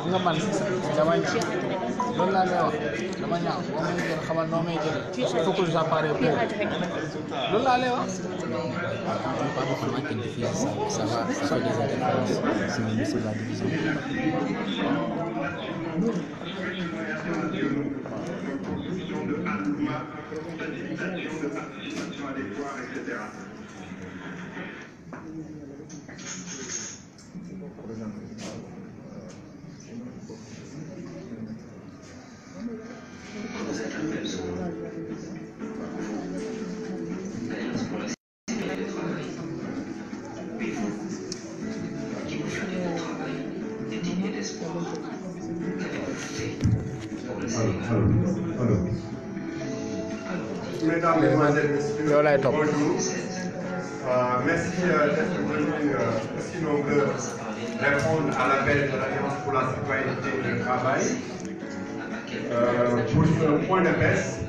nga man dama loolu laa lay wax dama ñaaw boo may jël xamal noo may jëlee parce que faut que j'appareille pour loolu laa lay wax. Pas forcément que les filles ça va faire des interférences sur la division. Mesdames, Mesdemoiselles, Messieurs, bonjour. Merci d'être venus aussi nombreux répondre à l'appel de l'Alliance pour la citoyenneté et le travail. Pour ce point de presse,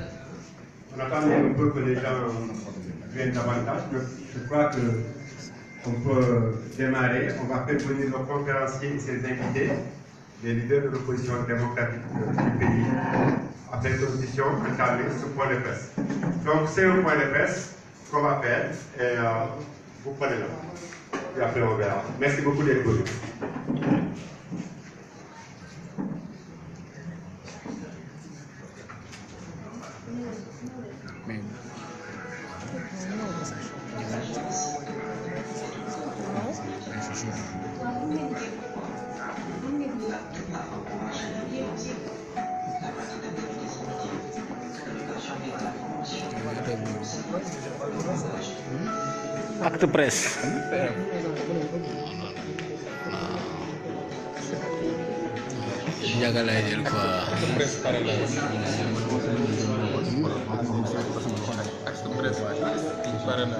on attendait un peu que les gens viennent davantage. Je crois qu'on peut démarrer. On va faire venir nos conférenciers et ses invités, les leaders de l'opposition démocratique du pays, après l'audition entamer ce point de presse. Donc c'est un point de presse qu'on va faire et vous prenez là. Et après on verra. Merci beaucoup d'être venus. Acte presse. Jaga lay jël quoi. Acte presse pare la. Acte presse pare na.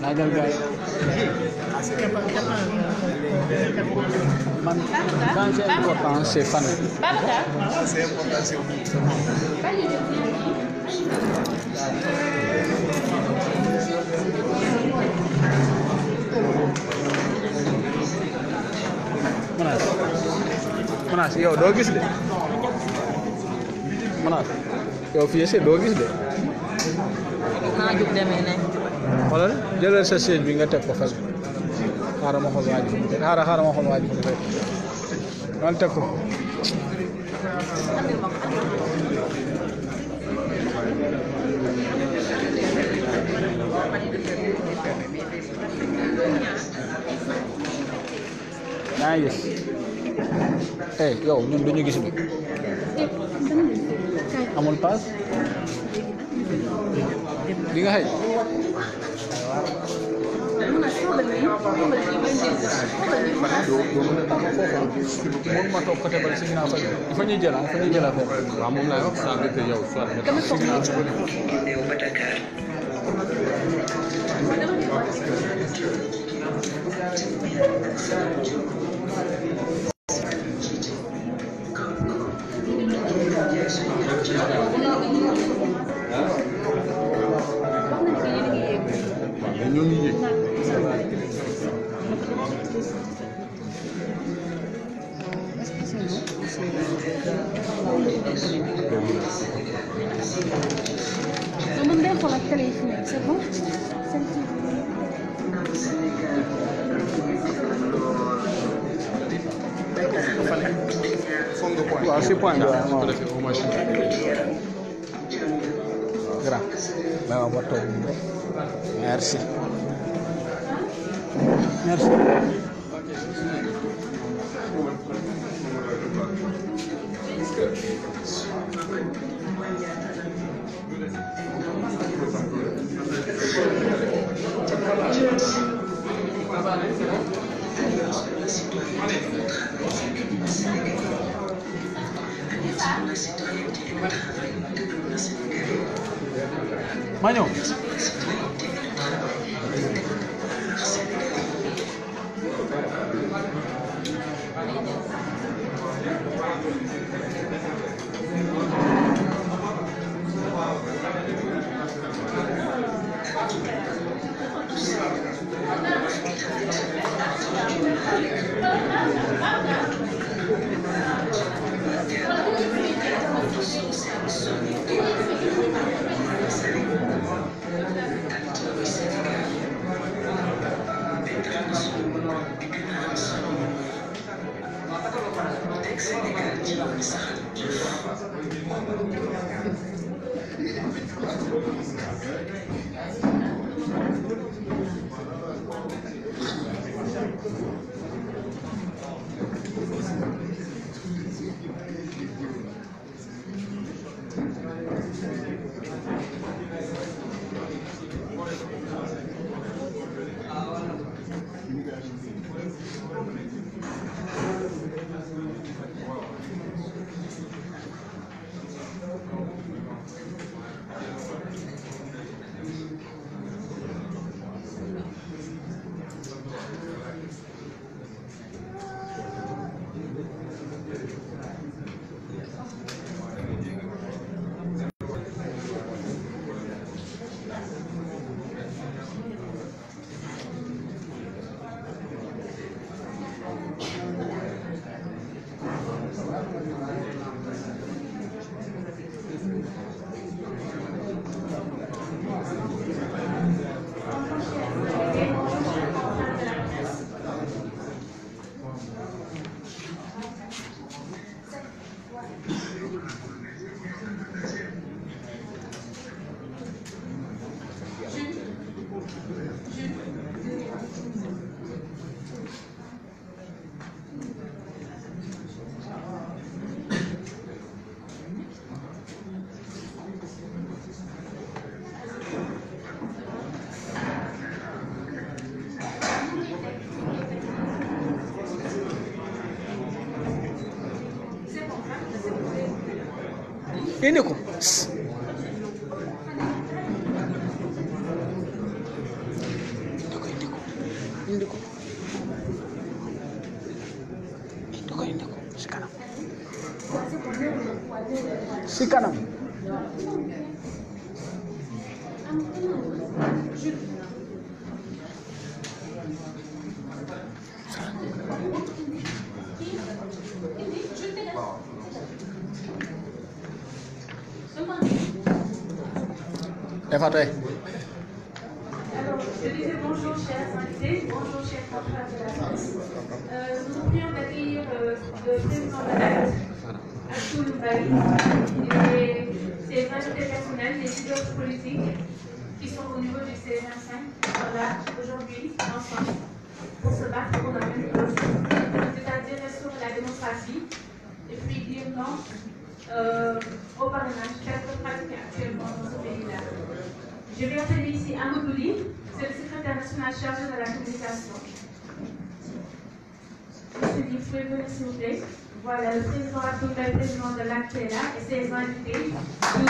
Laajal gars yi man quand c'est important c'est fan. C'est important c'est Manas yow doo gis de Manas yow fii c'est doo gis de. naa jóg demee ne. xoolal jëlal sa chaise bi nga teg ko fas bi xaaral ma xool waa ji fu mu teg xaaral ma xool waa ji fu mu teg man teg ko. yaa ngi gis yow ñun duñu gis bi amul paas di nga xëy moom ma toog côté bale si ginnaaw fa dafa ñuy jël affaire waaw moom laay wax saa te yow soit si ginnaaw ñoo ngi yëg mën day xool ak téléphone c'est bon. waaw si point bi waaw grand mais ma toog merci merci. Thank you. ma ñëw. indi ko indi ko si kanam Efatou. Alors, je disais bonjour chers invités, bonjour chers confrères de la France. Nous vous prions d'accueillir le président de la Abdoul Mbaye et ses invités personnels, les leaders politiques qui sont au niveau du C25, là aujourd'hui ensemble pour se battre pour la même cause, c'est-à-dire restaurer la démocratie et puis dire non au parrainage tel que pratiqué actuellement dans ce pays-là. Je vais appeler ici Amadou Ly, c'est le secrétaire national chargé de la communication. Monsieur Ly, vous pouvez venir s'il vous plaît. Voilà, le président Abdoul Mbaye, président de l'ACT est là, et ses invités. Nous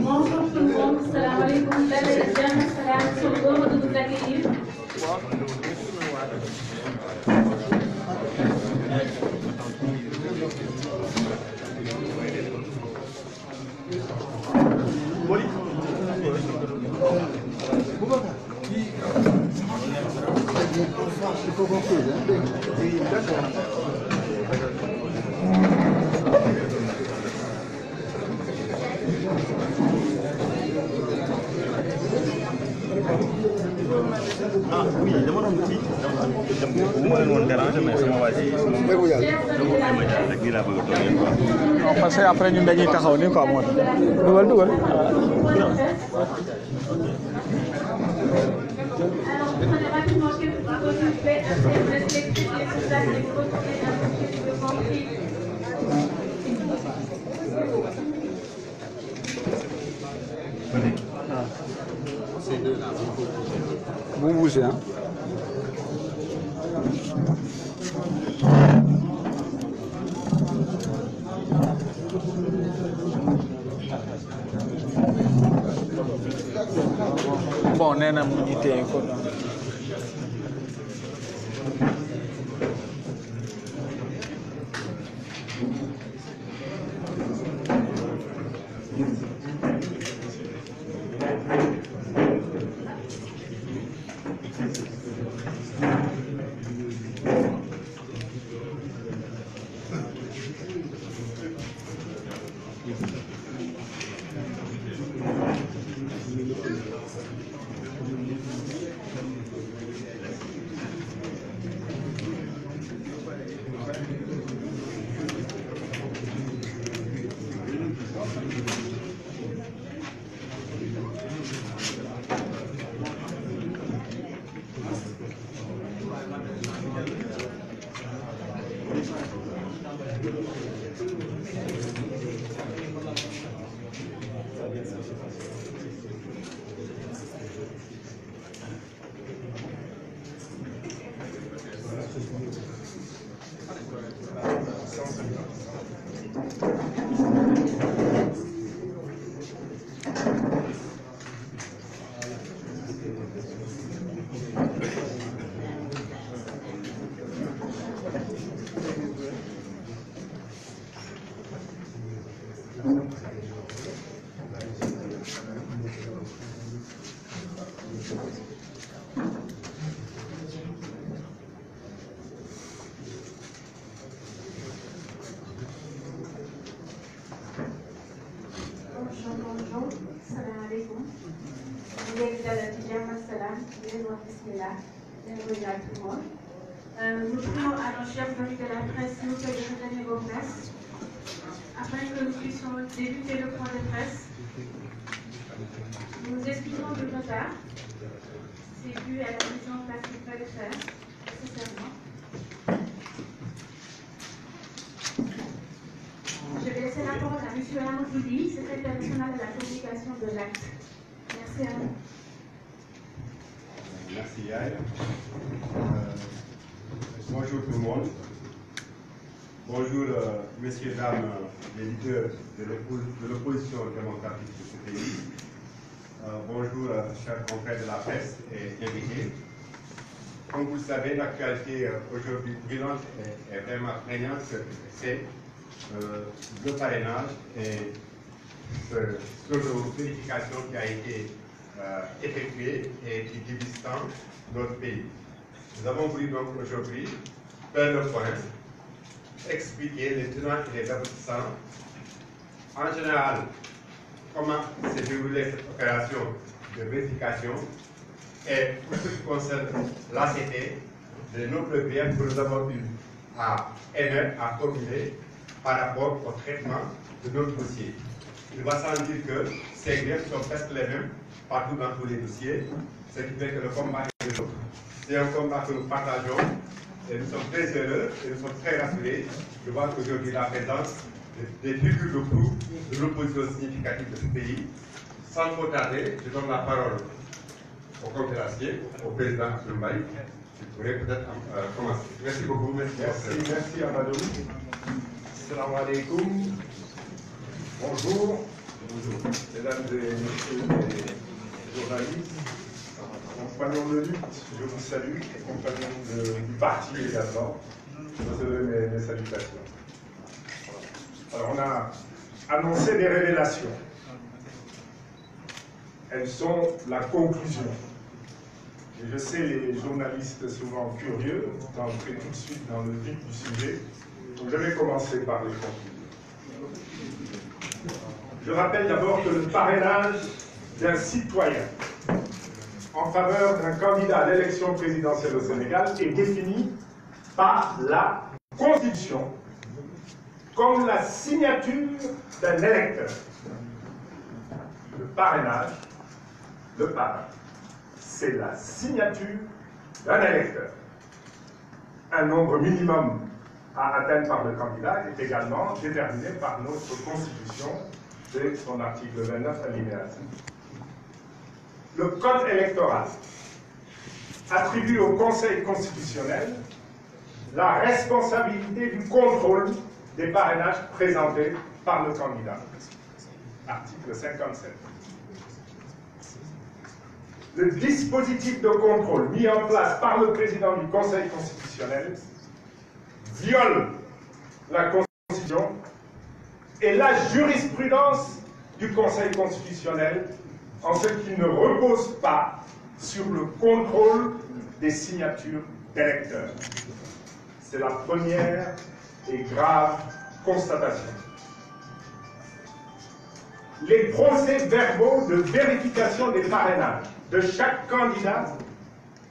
bonjour tout le monde, salam alaikum, salam, sur le de vous accueillir. Il faut conclure, hein. D'accord. Ah oui, dama doon kii bu ma leen woon déranger mais sama waa ji sama mbéy mi dama may ma jaar rek nii laa bëgg a toogee quoi. non parce que après ñun dañuy taxaw nii quoi moo tax. dugal. Prenez rapidement quelques photos de fait, respectez les soldats et retournez un petit peu compris. Vous bougez, hein. Bon, nee na mu ngi téye ko. Bonjour, salam alaikum. Vous êtes dans le Tijama Salam, bismillah, bienvenue à tout le monde. Nous prions à nos chers amis de la presse, s'il vous plaît, de redonner vos places, afin que nous puissions débuter le point de presse. Nous expliquons le retard. C'est dû à la mise en place qu'il fallait faire, nécessairement. Je vais laisser la parole à M. Amadoudi, secrétaire national de la communication de l'ACT. Merci à vous. Merci Yael. Bonjour tout le monde. Bonjour messieurs, dames, les leaders de l'opposition démocratique de ce pays. Bonjour chers confrères de la presse et invités. Comme vous le savez, l'actualité aujourd'hui brûlante est vraiment prégnante. C'est le parrainage et ce vérification qui a été effectuée et qui divise tant notre pays. Nous avons voulu donc aujourd'hui faire le point, expliquer les tenants et les aboutissants. En général, comment s'est déroulée cette opération de vérification et pour ce qui concerne l'ACT, de nombreux biens que nous avons eu à émettre, à formuler par rapport au traitement de notre dossier. Il va sans dire que ces griefs sont presque les mêmes partout dans tous les dossiers, ce qui fait que le combat est le nôtre. C'est un combat que nous partageons et nous sommes très heureux et nous sommes très rassurés de voir qu'aujourd'hui la présence des figures de proue de l'opposition significative de ce pays. Sans trop tarder, je donne la parole au conférencier, au président Abdoul Mbaye, qui pourrait peut-être commencer. Merci beaucoup. Merci Amadou. Salam alaikum. Bonjour. Bonjour. Mesdames et messieurs les journalistes, compagnons de lutte, je vous salue, compagnons du parti également, je vous donne mes salutations. Alors on a annoncé des révélations. Elles sont la conclusion Et je sais les journalistes souvent curieux d'entrer tout de suite dans le vif du sujet. Donc je vais commencer par les conclusions. Je rappelle d'abord que le parrainage d'un citoyen en faveur d'un candidat à l'élection présidentielle au Sénégal est défini par la Constitution comme la signature d'un électeur. Le parrainage, le parrain, c'est la signature d'un électeur. Un nombre minimum à atteindre par le candidat est également déterminé par notre Constitution, c'est son article 29 alinéa 5. Le Code électoral attribue au Conseil constitutionnel la responsabilité du contrôle des parrainages présentés par le candidat. Article 57. Le dispositif de contrôle mis en place par le président du Conseil constitutionnel viole la Constitution et la jurisprudence du Conseil constitutionnel en ce qui ne repose pas sur le contrôle des signatures d'électeurs. C'est la première et grave constatation. Les procès-verbaux de vérification des parrainages de chaque candidat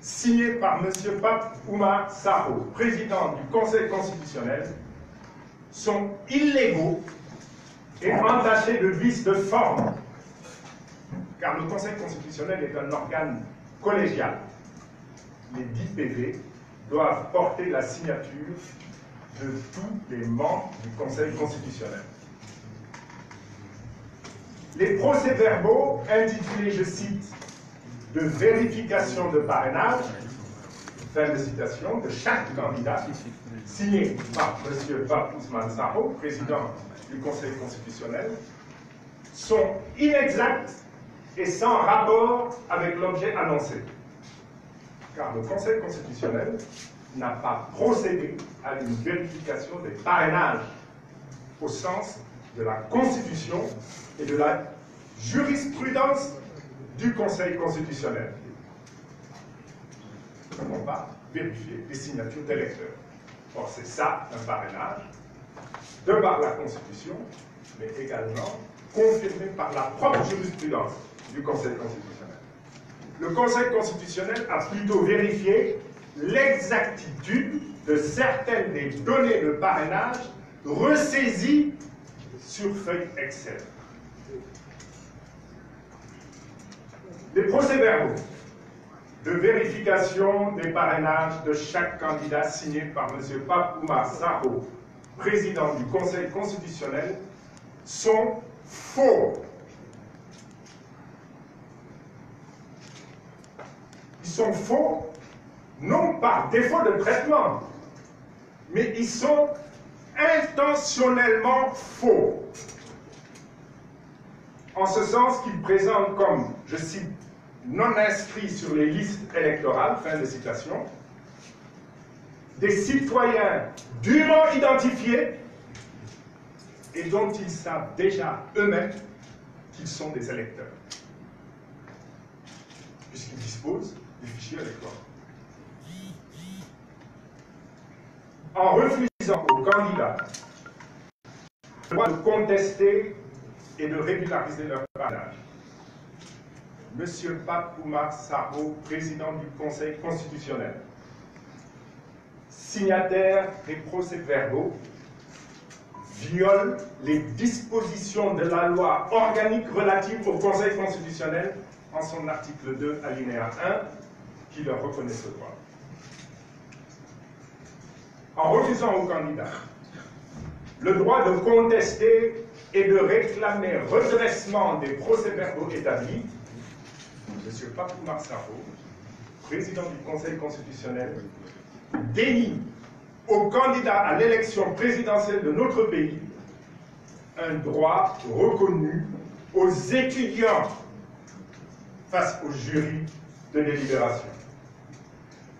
signés par M. Pape Oumar Sarr, président du Conseil constitutionnel, sont illégaux et entachés de vices de forme, car le Conseil constitutionnel est un organe collégial. Les 10 PV doivent porter la signature de tous les membres du Conseil constitutionnel. Les procès-verbaux intitulés, je cite, de vérification de parrainage, fin de citation, de chaque candidat, signé par M. Pape Ousmane Sarr, président du Conseil constitutionnel, sont inexacts et sans rapport avec l'objet annoncé. Car le Conseil constitutionnel n'a pas procédé à une vérification des parrainages au sens de la Constitution et de la jurisprudence du Conseil constitutionnel. Nous n'avons pas vérifié les signatures d'électeurs. Or, c'est ça un parrainage, de par la Constitution, mais également confirmé par la propre jurisprudence du Conseil constitutionnel. Le Conseil constitutionnel a plutôt vérifié l'exactitude de certaines des données de parrainage ressaisies sur feuille Excel. Les procès-verbaux de vérification des parrainages de chaque candidat signé par M. Pape Oumar Sarr, président du Conseil constitutionnel, sont faux. Ils sont faux, non par défaut de traitement, mais ils sont intentionnellement faux. En ce sens qu'ils présentent comme, je cite, non inscrits sur les listes électorales, fin de citation, des citoyens dûment identifiés et dont ils savent déjà eux-mêmes qu'ils sont des électeurs, puisqu'ils disposent du fichier électoral. En refusant aux candidats le droit de contester et de régulariser leur parrainage, M. Pape Oumar Sarr, président du Conseil constitutionnel, signataire des procès-verbaux, viole les dispositions de la loi organique relative au Conseil constitutionnel en son article 2, alinéa 1, qui leur reconnaît ce droit. En refusant aux candidats le droit de contester et de réclamer redressement des procès-verbaux établis, M. Pape Oumar Sarr, président du Conseil constitutionnel, dénie aux candidats à l'élection présidentielle de notre pays un droit reconnu aux étudiants face au jury de délibération.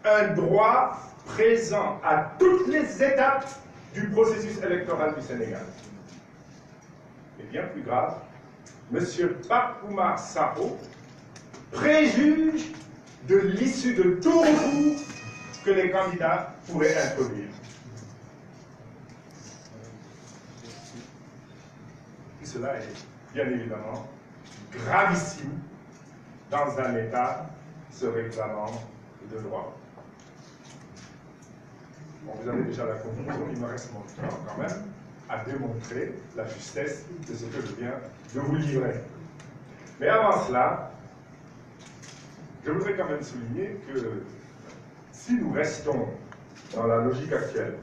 Un droit présent à toutes les étapes du processus électoral du Sénégal. Et bien plus grave, M. Pape Oumar Sarr préjuge de l'issue de tout recours que les candidats pourraient introduire. Et cela est bien évidemment gravissime dans un État se réclamant de droit. Bon, vous avez déjà la conclusion, il me reste mon temps quand même à démontrer la justesse de ce que je viens de vous livrer. Mais avant cela, je voudrais quand même souligner que si nous restons dans la logique actuelle,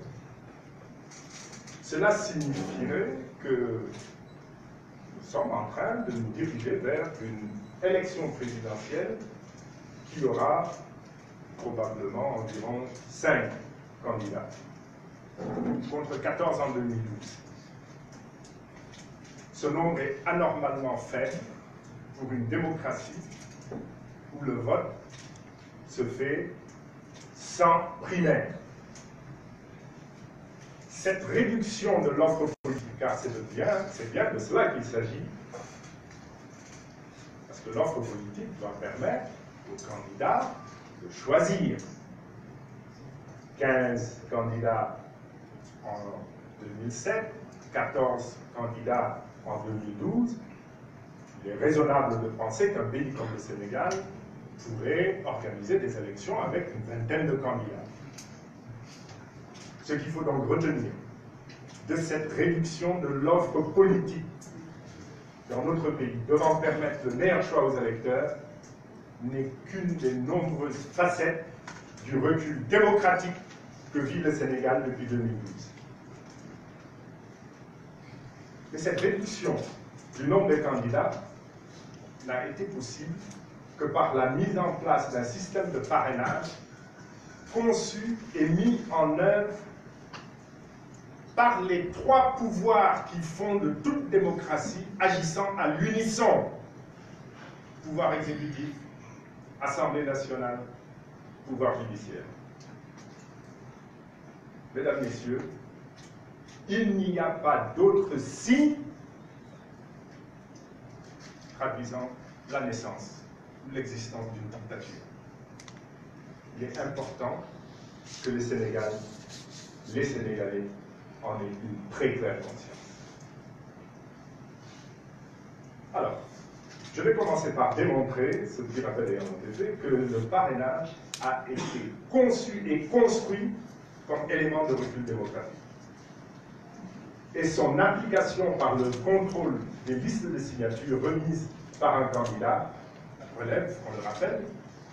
cela signifierait que nous sommes en train de nous diriger vers une élection présidentielle qui aura probablement environ 5 candidats, contre 14 en 2012. Ce nombre est anormalement faible pour une démocratie où le vote se fait sans primaire. Cette réduction de l'offre politique, car c'est bien de cela qu'il s'agit, parce que l'offre politique doit permettre aux candidats de choisir. 15 candidats en 2007, 14 candidats en 2012. Il est raisonnable de penser qu'un pays comme le Sénégal pourrait organiser des élections avec une vingtaine de candidats. Ce qu'il faut donc retenir de cette réduction de l'offre politique dans notre pays, devant permettre le meilleur choix aux électeurs, n'est qu'une des nombreuses facettes du recul démocratique que vit le Sénégal depuis 2012. Mais cette réduction du nombre de candidats n'a été possible que par la mise en place d'un système de parrainage conçu et mis en œuvre par les 3 pouvoirs qui fondent toute démocratie agissant à l'unisson. Pouvoir exécutif, Assemblée nationale, pouvoir judiciaire. Mesdames, Messieurs, il n'y a pas d'autre signe traduisant la naissance ou l'existence d'une dictature. Il est important que les Sénégalais en aient une très claire conscience. Alors, je vais commencer par démontrer, ce qui rappelle en effet, que le parrainage a été conçu et construit comme élément de recul démocratique. Et son application par le contrôle des listes de signatures remises par un candidat relève, on le rappelle,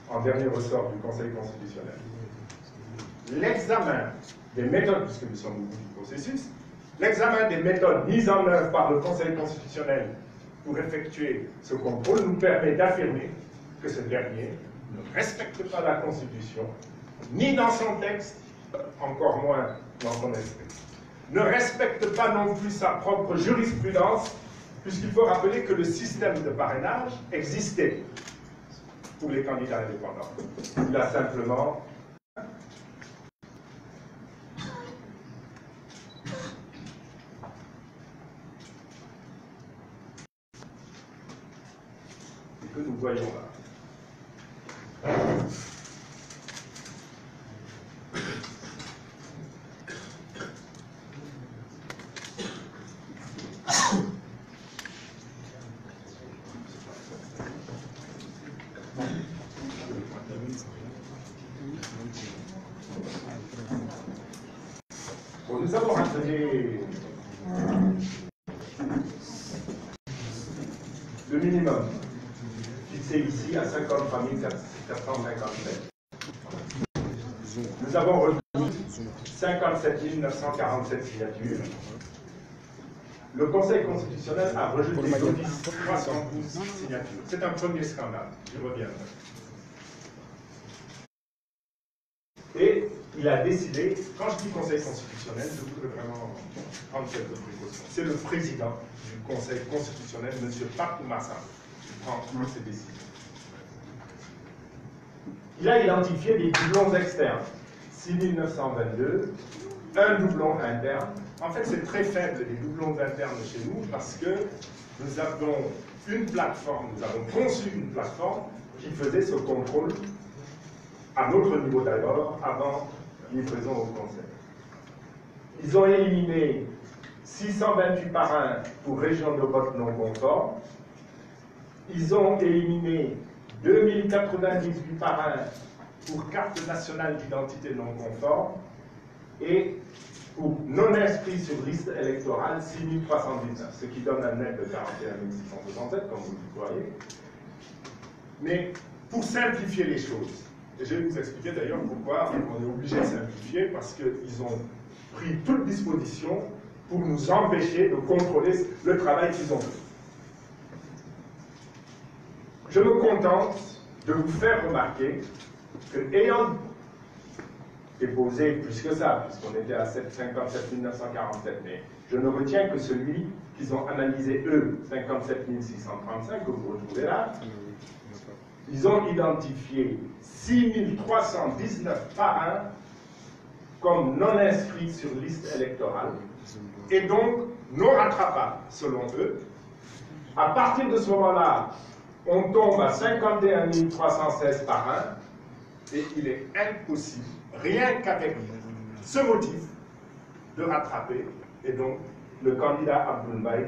en dernier ressort du Conseil constitutionnel. L'examen des méthodes, puisque nous sommes au bout du processus, l'examen des méthodes mises en œuvre par le Conseil constitutionnel pour effectuer ce contrôle nous permet d'affirmer que ce dernier ne respecte pas la Constitution, ni dans son texte, encore moins dans son esprit. Ne respecte pas non plus sa propre jurisprudence, puisqu'il faut rappeler que le système de parrainage existait pour les candidats indépendants. Il a simplement que nous voyons là. Bon, nous avons rappelé le minimum fixé ici à 53 457. Nous avons retenu 57 947 signatures. Le Conseil constitutionnel a rejeté d'office 312 signatures. C'est un premier scandale, je reviendrai. Et il a décidé, quand je dis Conseil constitutionnel, je voudrais vraiment prendre quelques précautions. C'est le président du Conseil constitutionnel, M. Pape Massa, qui prend ces décisions. Il a identifié des doublons externes, 6 922, un doublon interne. En fait, c'est très faible les doublons internes chez nous parce que nous avons une plateforme, nous avons conçu une plateforme qui faisait ce contrôle à notre niveau d'abord, avant livraison au Conseil. Ils ont éliminé 628 parrains pour région de vote non conforme. Ils ont éliminé 2098 parrains pour carte nationale d'identité non conforme et pour non inscrits sur liste électorale 6319, ce qui donne un net de 41 667, comme vous le voyez. Mais pour simplifier les choses, et je vais vous expliquer d'ailleurs pourquoi on est obligé de simplifier, parce qu'ils ont pris toute disposition pour nous empêcher de contrôler le travail qu'ils ont fait. Je me contente de vous faire remarquer que, ayant déposé plus que ça, puisqu'on était à 57 947, mais je ne retiens que celui qu'ils ont analysé eux, 57 635, que vous retrouvez là, ils ont identifié 6 319 parrains comme non inscrits sur liste électorale, et donc non rattrapables, selon eux. À partir de ce moment-là, on tombe à 51 316 parrains, et il est impossible, rien qu'avec ce motif, de rattraper, et donc le candidat Abdoul Mbaye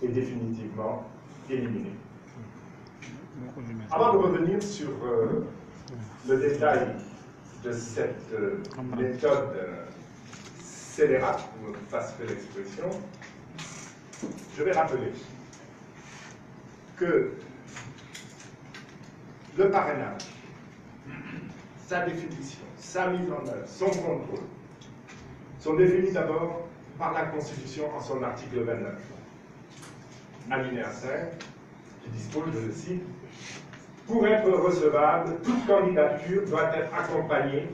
est définitivement éliminé. Avant de revenir sur le détail de cette méthode scélérate, pour me passer l'expression, je vais rappeler que le parrainage, sa définition, sa mise en œuvre, son contrôle, sont définis d'abord par la Constitution en son article 29, alinéa 5, qui dispose, je le cite, « Pour être recevable, toute candidature doit être accompagnée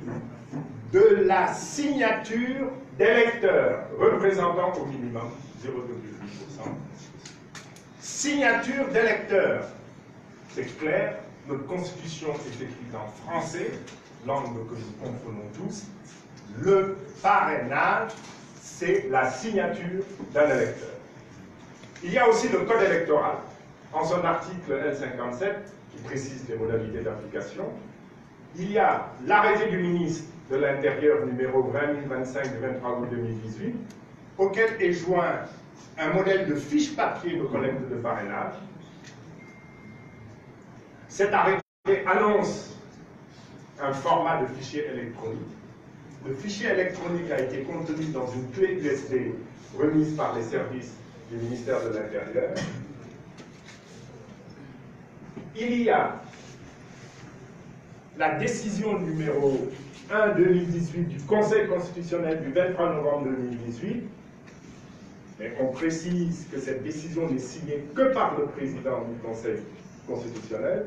de la signature d'électeurs représentant au minimum 0,8%. Signature d'électeurs. C'est clair, notre Constitution est écrite en français, langue que nous comprenons tous. Le parrainage, c'est la signature d'un électeur. Il y a aussi le Code électoral, en son article L57, qui précise les modalités d'application. Il y a l'arrêté du ministre de l'Intérieur numéro 20025 du 23 août 2018, auquel est joint un modèle de fiche papier de collecte de parrainage. Cet arrêté annonce un format de fichier électronique. Le fichier électronique a été contenu dans une clé USB remise par les services du ministère de l'Intérieur. Il y a la décision numéro 1/2018 du Conseil constitutionnel du 23 novembre 2018, mais on précise que cette décision n'est signée que par le président du Conseil constitutionnel.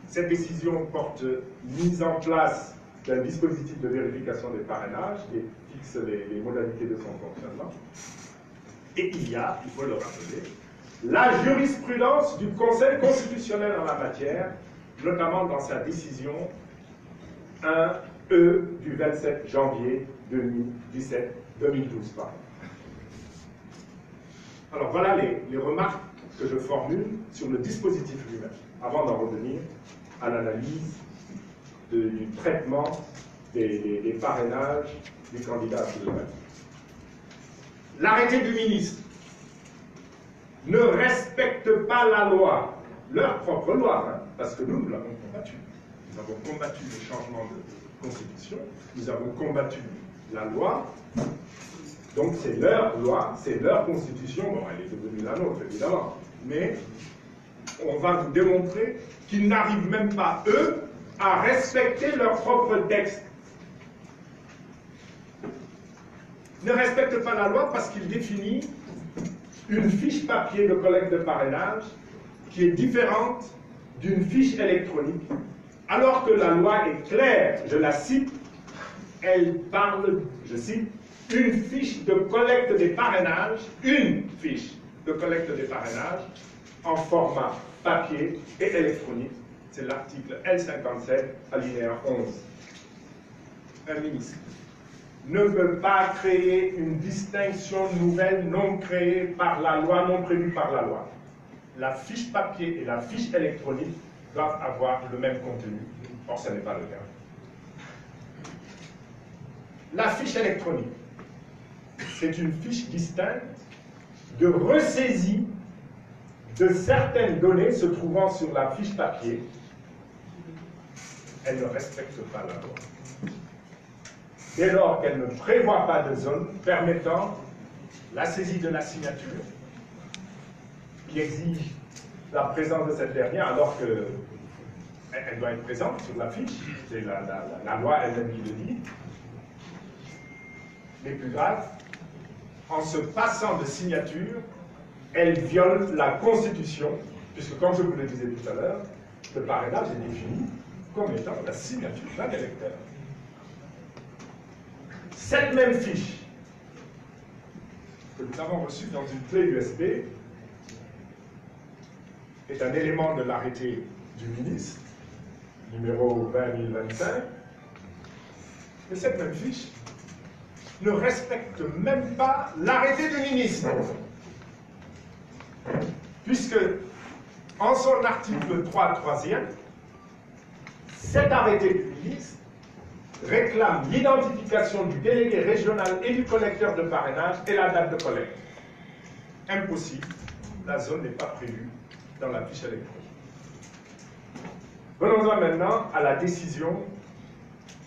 Cette décision porte mise en place d'un dispositif de vérification des parrainages et fixe les modalités de son fonctionnement. Et il y a, il faut le rappeler, la jurisprudence du Conseil constitutionnel en la matière, notamment dans sa décision 1E du 27 janvier 2012. Alors voilà les remarques que je formule sur le dispositif lui-même, avant d'en revenir à l'analyse du traitement des parrainages des candidats à ce domaine. L'arrêté du ministre ne respecte pas la loi, leur propre loi, hein, parce que nous l'avons combattu. Nous avons combattu le changement de constitution, nous avons combattu la loi, donc c'est leur loi, c'est leur constitution, bon, elle est devenue la nôtre, évidemment, mais on va vous démontrer qu'ils n'arrivent même pas, eux, à respecter leur propre texte. Ils ne respectent pas la loi parce qu'ils définissent une fiche papier de collecte de parrainage qui est différente d'une fiche électronique, alors que la loi est claire, je la cite, elle parle, je cite, une fiche de collecte des parrainages, une fiche de collecte des parrainages en format papier et électronique. C'est l'article L57, alinéa 11. Un ministre ne peut pas créer une distinction nouvelle non créée par la loi, non prévue par la loi. La fiche papier et la fiche électronique doivent avoir le même contenu. Or, ce n'est pas le cas. La fiche électronique, c'est une fiche distincte de ressaisie de certaines données se trouvant sur la fiche papier. Elle ne respecte pas la loi. Dès lors qu'elle ne prévoit pas de zone permettant la saisie de la signature, qui exige la présence de cette dernière alors qu'elle doit être présente sur la fiche, c'est la loi elle-même qui le dit. Mais plus grave, en se passant de signature, elle viole la Constitution, puisque comme je vous le disais tout à l'heure, le parrainage est défini comme étant la signature d'un électeur. Cette même fiche que nous avons reçue dans une clé USB est un élément de l'arrêté du ministre, numéro 20025, mais cette même fiche ne respecte même pas l'arrêté du ministre, puisque en son article 3.3e, cet arrêté du ministre réclame l'identification du délégué régional et du collecteur de parrainage et la date de collecte. Impossible, la zone n'est pas prévue dans la fiche électronique. Venons-en maintenant à la décision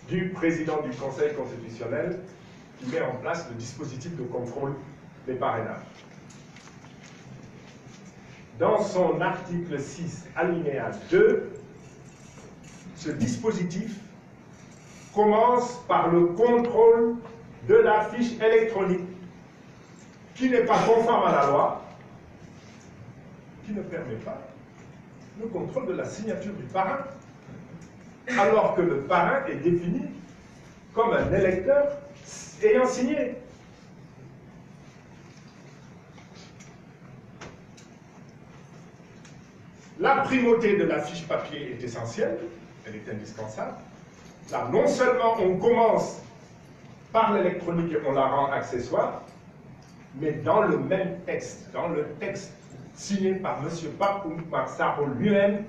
du président du Conseil constitutionnel qui met en place le dispositif de contrôle des parrainages. Dans son article 6, alinéa 2, ce dispositif commence par le contrôle de la fiche électronique qui n'est pas conforme à la loi, qui ne permet pas le contrôle de la signature du parrain, alors que le parrain est défini comme un électeur ayant signé. La primauté de la fiche papier est essentielle, elle est indispensable. Là, non seulement on commence par l'électronique et on la rend accessoire, mais dans le même texte, dans le texte signé par M. Bakoum Maksaro lui-même,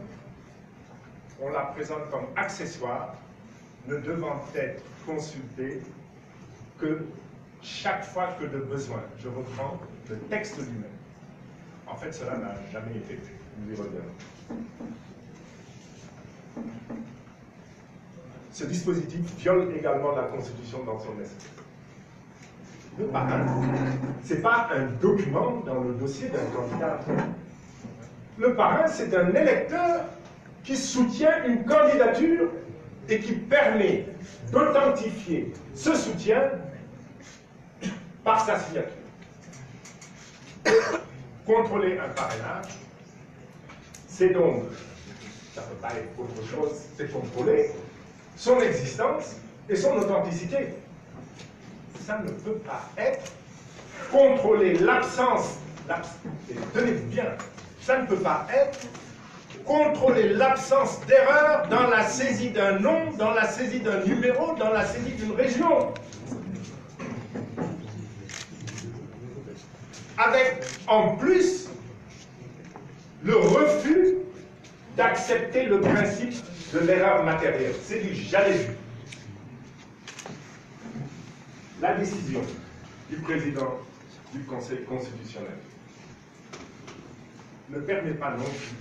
on la présente comme accessoire, ne devant être consultée que chaque fois que de besoin. Je reprends le texte lui-même. En fait, cela n'a jamais été fait. Nous y reviendrons. Ce dispositif viole également la Constitution dans son esprit. Le parrain, ce n'est pas un document dans le dossier d'un candidat. Le parrain, c'est un électeur qui soutient une candidature et qui permet d'authentifier ce soutien par sa signature. Contrôler un parrainage, c'est donc, ça ne peut pas être autre chose, c'est contrôler son existence et son authenticité. Ça ne peut pas être contrôler l'absence, tenez-vous bien, ça ne peut pas être contrôler l'absence d'erreur dans la saisie d'un nom, dans la saisie d'un numéro, dans la saisie d'une région. Avec, en plus, le refus d'accepter le principe de l'erreur matérielle. C'est du jamais vu. La décision du président du Conseil constitutionnel ne permet pas non plus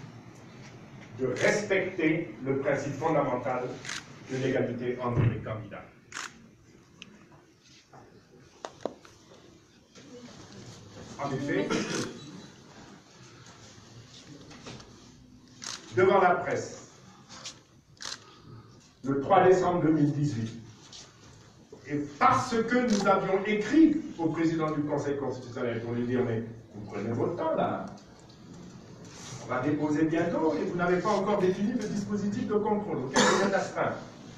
de respecter le principe fondamental de l'égalité entre les candidats. En effet, devant la presse, le 3 décembre 2018, et parce que nous avions écrit au président du Conseil constitutionnel pour lui dire « mais vous prenez votre temps là, on va déposer bientôt et vous n'avez pas encore défini le dispositif de contrôle auquel vous êtes astreint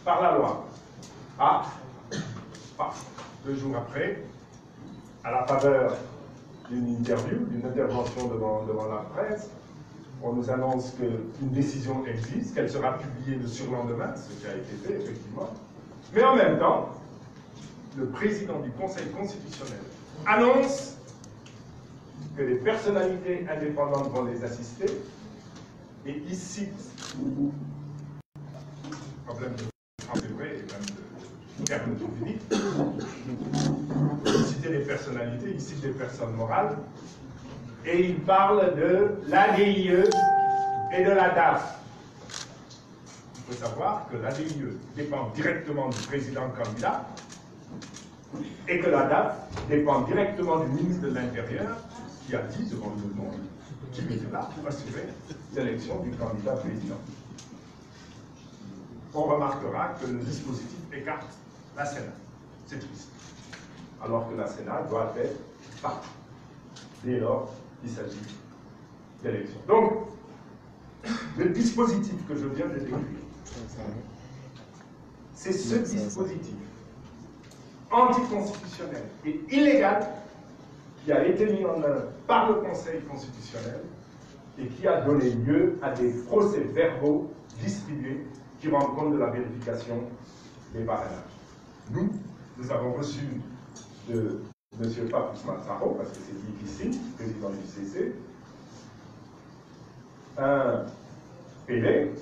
par la loi. » Ah, 2 jours après, à la faveur d'une interview, d'une intervention devant la presse, on nous annonce qu'une décision existe, qu'elle sera publiée le surlendemain, ce qui a été fait effectivement. Mais en même temps, le président du Conseil constitutionnel annonce que les personnalités indépendantes vont les assister, et il cite problème de c'est vrai, et même terme juridique. Il cite des personnalités, il cite des personnes morales, et il parle de l'ADIE et de la DAF. Il faut savoir que l'ADIE dépend directement du président candidat et que la DAF dépend directement du ministre de l'Intérieur qui a dit devant le monde qu'il était là pour assurer l'élection du candidat président. On remarquera que le dispositif écarte la Sénat. C'est triste. Alors que la Sénat doit être partie dès lors qu'il s'agit d'élection. Donc, le dispositif que je viens de décrire, c'est ce dispositif anticonstitutionnel et illégal qui a été mis en œuvre par le Conseil constitutionnel et qui a donné lieu à des procès-verbaux distribués qui rendent compte de la vérification des parrainages. Nous avons reçu de M. Pape Ousmane Sarro, parce que c'est lui ici, président du CC, un PV,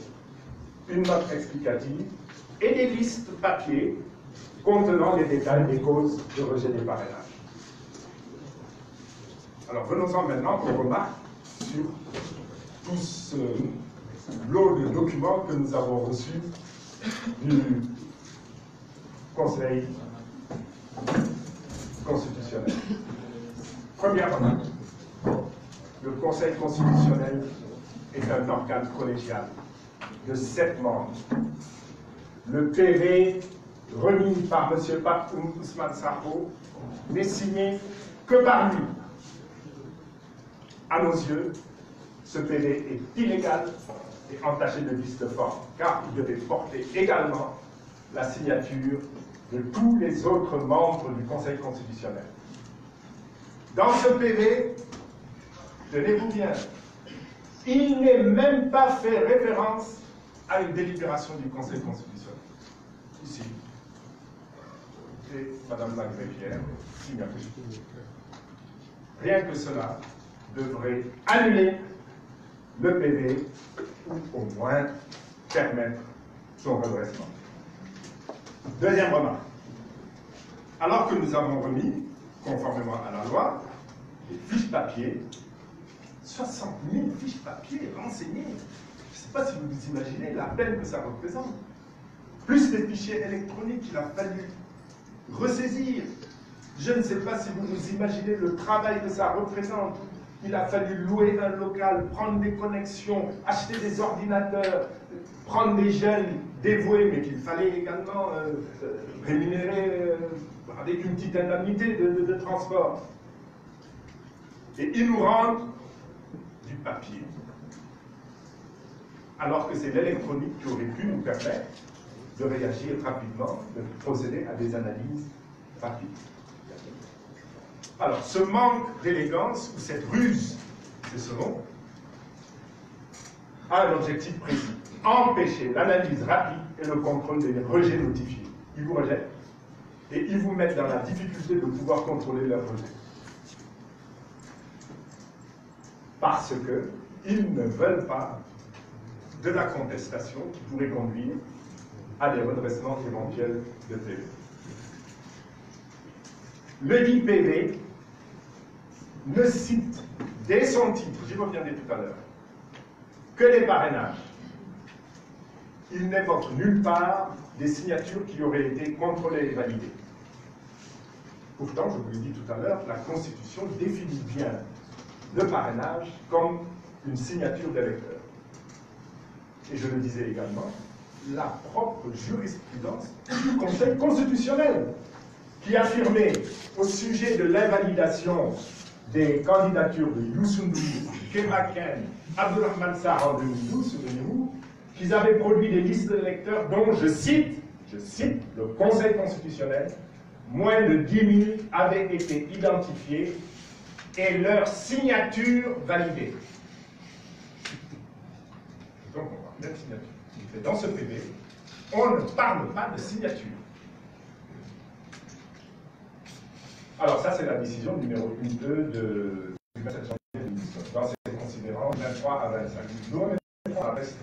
une note explicative et des listes papier contenant les détails des causes de rejet des parrainages. Alors venons-en maintenant aux remarques sur tout ce lot de documents que nous avons reçus du Conseil constitutionnel. Première remarque, le Conseil constitutionnel est un organe collégial de 7 membres. Le PV remis par M. Pape Ousmane Sarro n'est signé que par lui. À nos yeux, ce PV est illégal et entaché de vices de forme, car il devait porter également la signature de tous les autres membres du Conseil constitutionnel. Dans ce PV, tenez-vous bien, il n'est même pas fait référence à une délibération du Conseil constitutionnel. Ici, c'est Mme la greffière, signature. Rien que cela devrait annuler le PV ou au moins permettre son redressement. Deuxième remarque. Alors que nous avons remis, conformément à la loi, des fiches papier, 60 000 fiches papier renseignées. Je ne sais pas si vous vous imaginez la peine que ça représente. Plus les fichiers électroniques qu'il a fallu ressaisir. Je ne sais pas si vous vous imaginez le travail que ça représente. Il a fallu louer un local, prendre des connexions, acheter des ordinateurs, prendre des jeunes dévoués, mais qu'il fallait également rémunérer avec une petite indemnité de transport. Et ils nous rendent du papier, alors que c'est l'électronique qui aurait pu nous permettre de réagir rapidement, de procéder à des analyses rapides. Alors, ce manque d'élégance, ou cette ruse, c'est ce mot, a un objectif précis. Empêcher l'analyse rapide et le contrôle des rejets notifiés. Ils vous rejettent et ils vous mettent dans la difficulté de pouvoir contrôler leurs rejets. Parce qu'ils ne veulent pas de la contestation qui pourrait conduire à des redressements éventuels de PV. Le dit PV ne cite, dès son titre, j'y reviendrai tout à l'heure, que les parrainages. Il n'évoque nulle part des signatures qui auraient été contrôlées et validées. Pourtant, je vous l'ai dit tout à l'heure, la Constitution définit bien le parrainage comme une signature d'électeur. Et je le disais également, la propre jurisprudence du Conseil constitutionnel qui affirmait au sujet de l'invalidation des candidatures de Youssou N'Dour, Kema Ken, Abdourahmane Sarr en 2012, souvenez-vous, qu'ils avaient produit des listes d'électeurs dont, je cite le Conseil constitutionnel, moins de 10 000 avaient été identifiés et leur signature validée. Donc on parle de signature. Et dans ce PV, on ne parle pas de signature. Alors ça, c'est la décision numéro 1-2 du 27 janvier 2019, dans ses considérants 23 à 25. Nous, on reste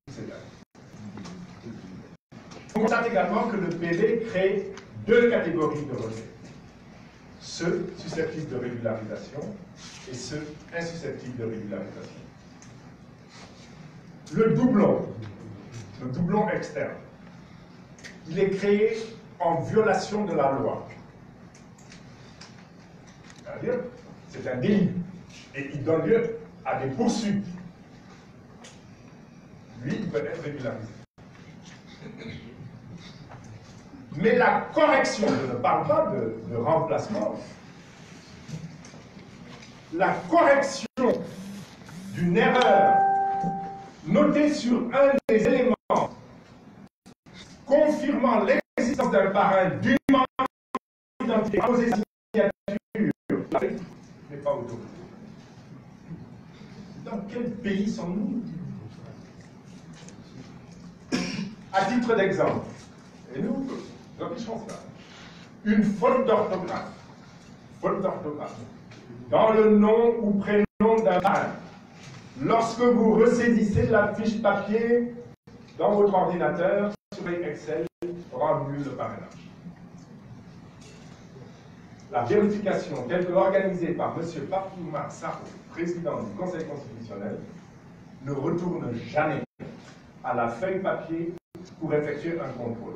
ces dates. On constate également que le PV crée deux catégories de rejets. Ceux susceptibles de régularisation et ceux insusceptibles de régularisation. Le doublon externe, il est créé en violation de la loi. C'est-à-dire, c'est un délit et il donne lieu à des poursuites. Lui, il peut être régularisé. Mais la correction, je ne parle pas de remplacement, la correction d'une erreur notée sur un des éléments confirmant l'existence d'un parrain d'une identité posée signature n'est pas autorisée. Dans quel pays sommes-nous? À titre d'exemple, et nous affichons cela, une faute d'orthographe, dans le nom ou prénom d'un parrain, lorsque vous ressaisissez la fiche papier dans votre ordinateur, sur Excel, rend nul le parrainage. La vérification telle que organisée par M. Pape-Oumar Sarr, président du Conseil constitutionnel, ne retourne jamais à la feuille papier pour effectuer un contrôle.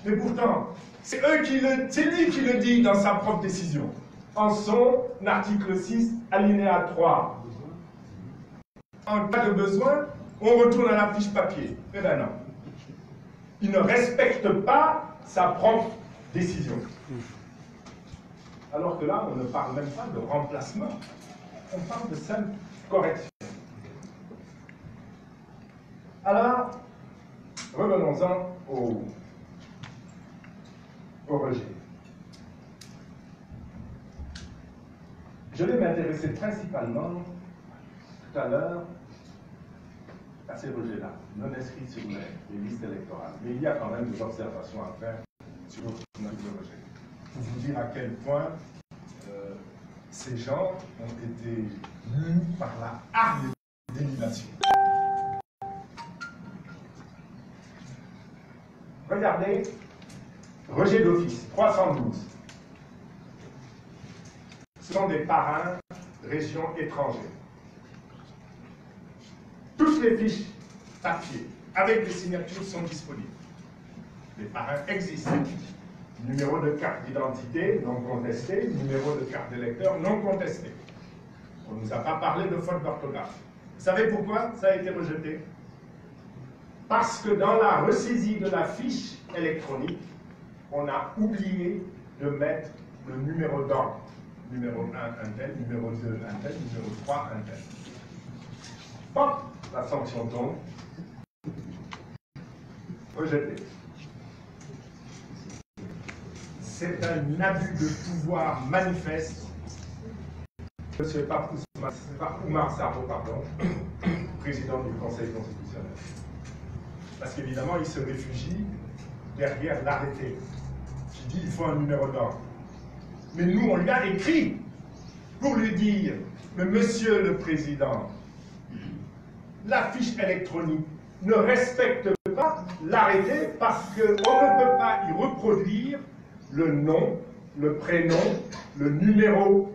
Mais pourtant, c'est lui qui le dit dans sa propre décision, en son article 6, alinéa 3. En cas de besoin, on retourne à la fiche papier. Eh bien non. Il ne respecte pas sa propre décision. Alors que là, on ne parle même pas de remplacement. On parle de simple correction. Alors, revenons-en au rejet. Je vais m'intéresser principalement tout à l'heure à ces rejets-là, non inscrits sur les listes électorales. Mais il y a quand même des observations à faire sur notre rejet. Pour vous dire à quel point ces gens ont été mus par la hargne d'élimination. Regardez, rejet d'office, 312. Ce sont des parrains régions étrangères. Toutes les fiches papier avec des signatures sont disponibles. Les parrains existent. Numéro de carte d'identité non contesté, numéro de carte d'électeur non contesté. On ne nous a pas parlé de faute d'orthographe. Vous savez pourquoi ça a été rejeté? Parce que dans la ressaisie de la fiche électronique, on a oublié de mettre le numéro d'ordre. Numéro 1, un tel, numéro 2, un tel, numéro 3, un tel. Bon, la sanction tombe. Rejeté. C'est un abus de pouvoir manifeste. M. Pape-Oumar Sarr, président du Conseil constitutionnel. Parce qu'évidemment, il se réfugie derrière l'arrêté qui dit qu'il faut un numéro d'ordre. Mais nous, on lui a écrit pour lui dire, mais Monsieur le Président, la fiche électronique ne respecte pas l'arrêté parce qu'on ne peut pas y reproduire le nom, le prénom, le numéro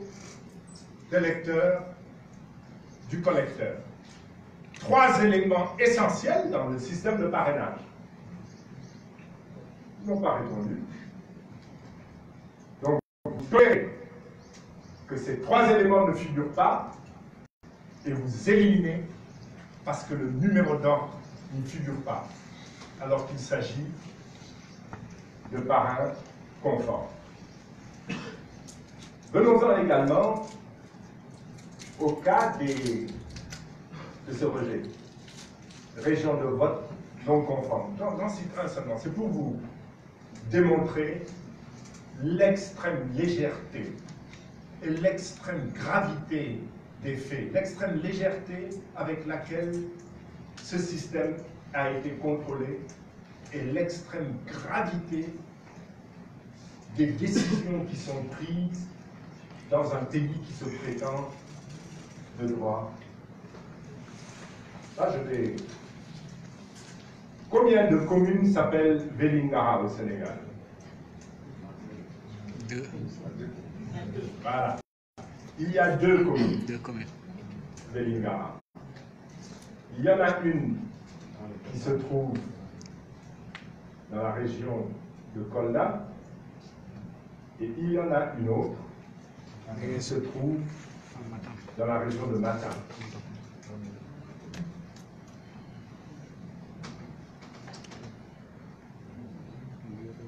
d'électeur du collecteur. 3 éléments essentiels dans le système de parrainage. Ils n'ont pas répondu. Donc, vous tolérez que ces 3 éléments ne figurent pas et vous éliminez parce que le numéro d'ordre ne figure pas, alors qu'il s'agit de parrains conformes. Venons-en également au cas de ce rejet. Région de vote non conforme. J'en cite un seulement. C'est pour vous démontrer l'extrême légèreté et l'extrême gravité des faits, l'extrême légèreté avec laquelle ce système a été contrôlé et l'extrême gravité des décisions qui sont prises dans un pays qui se prétend de droit. Là, je vais Combien de communes s'appellent Vélingara au Sénégal? 2. Voilà. Il y a 2 communes. 2 communes. Vélingara. Il y en a une qui se trouve dans la région de Kolda et il y en a une autre qui se trouve dans la région de Matam.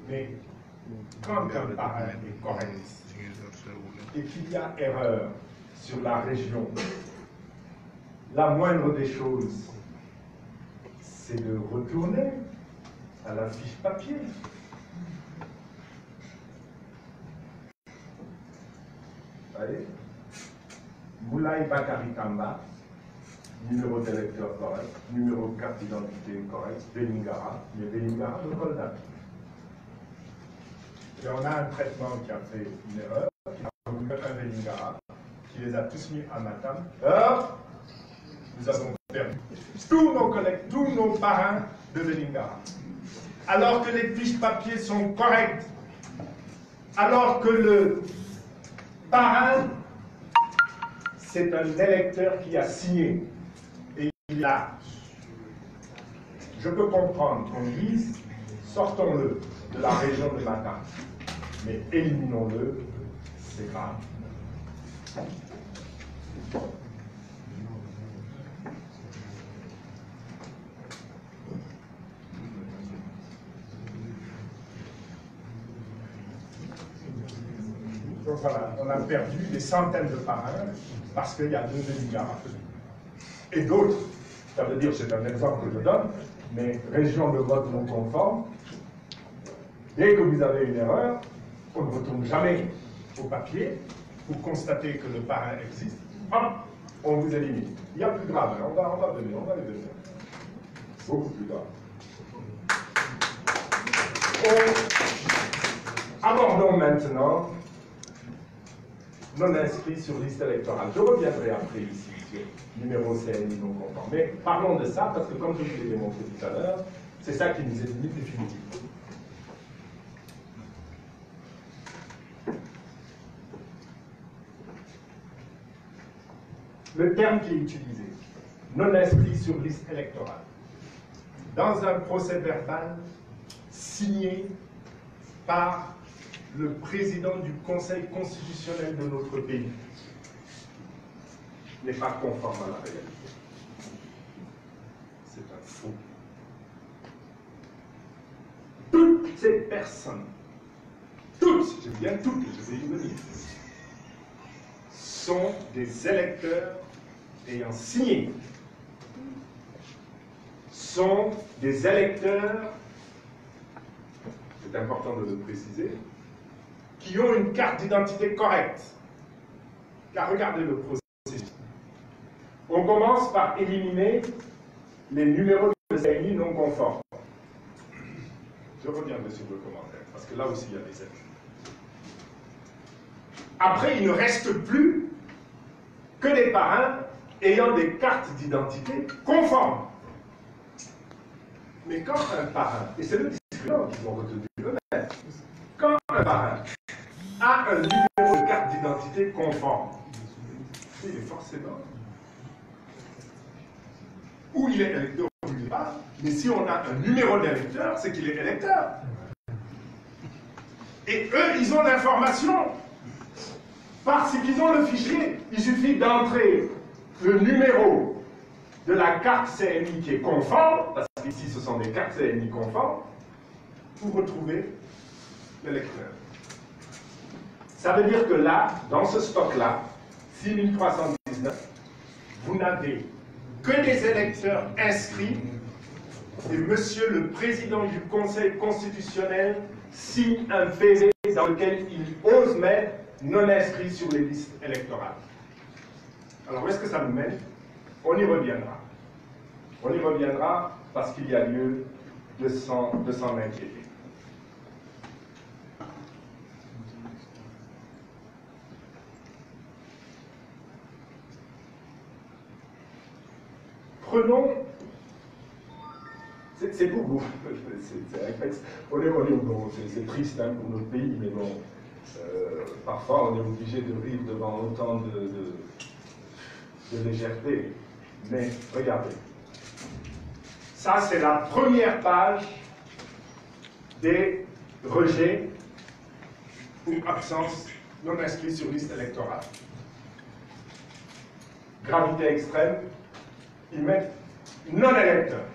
Mais quand un parrain est correct et qu'il y a erreur sur la région, la moindre des choses, c'est de retourner à la fiche papier. Vous voyez? Moulay Bakary Tamba, numéro d'électeur correct, numéro de carte d'identité correct, Vélingara, mais Vélingara de Kolda. Et on a un traitement qui a fait une erreur, qui a voulu mettre un Vélingara, qui les a tous mis à Matam. Alors, nous avons perdu tous nos collègues, tous nos parrains de Vélingara. Alors que les fiches papier sont correctes, alors que le parrain, c'est un électeur qui a signé. Et il a. Je peux comprendre qu'on dise, sortons-le de la région de Matam, mais éliminons-le, c'est grave. Donc voilà, on a perdu des centaines de parrains parce qu'il y a 2 Vélingara. Et d'autres, ça veut dire, c'est un exemple que je donne, mais région de vote non conforme, dès que vous avez une erreur, on ne retourne jamais au papier pour constater que le parrain existe. Hop, on vous élimine. Il y a plus grave, on va les donner. Beaucoup plus grave. Abordons maintenant non inscrits sur liste électorale. Je reviendrai après ici sur numéro CNI non conforme. Mais parlons de ça parce que comme je vous l'ai démontré tout à l'heure, c'est ça qui nous est limite définitif. Le terme qui est utilisé, non inscrit sur liste électorale, dans un procès verbal signé par le président du Conseil constitutionnel de notre pays, n'est pas conforme à la réalité. C'est un faux. Toutes ces personnes, toutes, je dis bien toutes, je vais y venir, sont des électeurs ayant signé, sont des électeurs, c'est important de le préciser, qui ont une carte d'identité correcte. Car regardez le processus. On commence par éliminer les numéros de CNI non conformes. Je reviendrai sur le commentaire, parce que là aussi il y a des erreurs. Après, il ne reste plus que des parrains ayant des cartes d'identité conformes. Mais quand un parrain, et c'est le discriminant qu'ils ont retenu eux-mêmes, quand un parrain a un numéro de carte d'identité conforme, il est forcément, ou il est électeur ou il n'est pas, mais si on a un numéro d'électeur, c'est qu'il est électeur. Et eux, ils ont l'information. Parce qu'ils ont le fichier, il suffit d'entrer le numéro de la carte CNI qui est conforme, parce qu'ici ce sont des cartes CNI conformes, pour retrouver l'électeur. Ça veut dire que là, dans ce stock-là, 6319, vous n'avez que des électeurs inscrits et monsieur le président du Conseil constitutionnel signe un PV dans lequel il ose mettre non inscrits sur les listes électorales. Alors, où est-ce que ça nous mène? On y reviendra. On y reviendra parce qu'il y a lieu de s'en inquiéter. Prenons, C'est pour vous. C'est triste hein, pour notre pays, mais bon, parfois on est obligé de rire devant autant de légèreté. Mais regardez, ça c'est la première page des rejets ou absence non inscrits sur liste électorale. Gravité extrême, ils mettent non électeurs.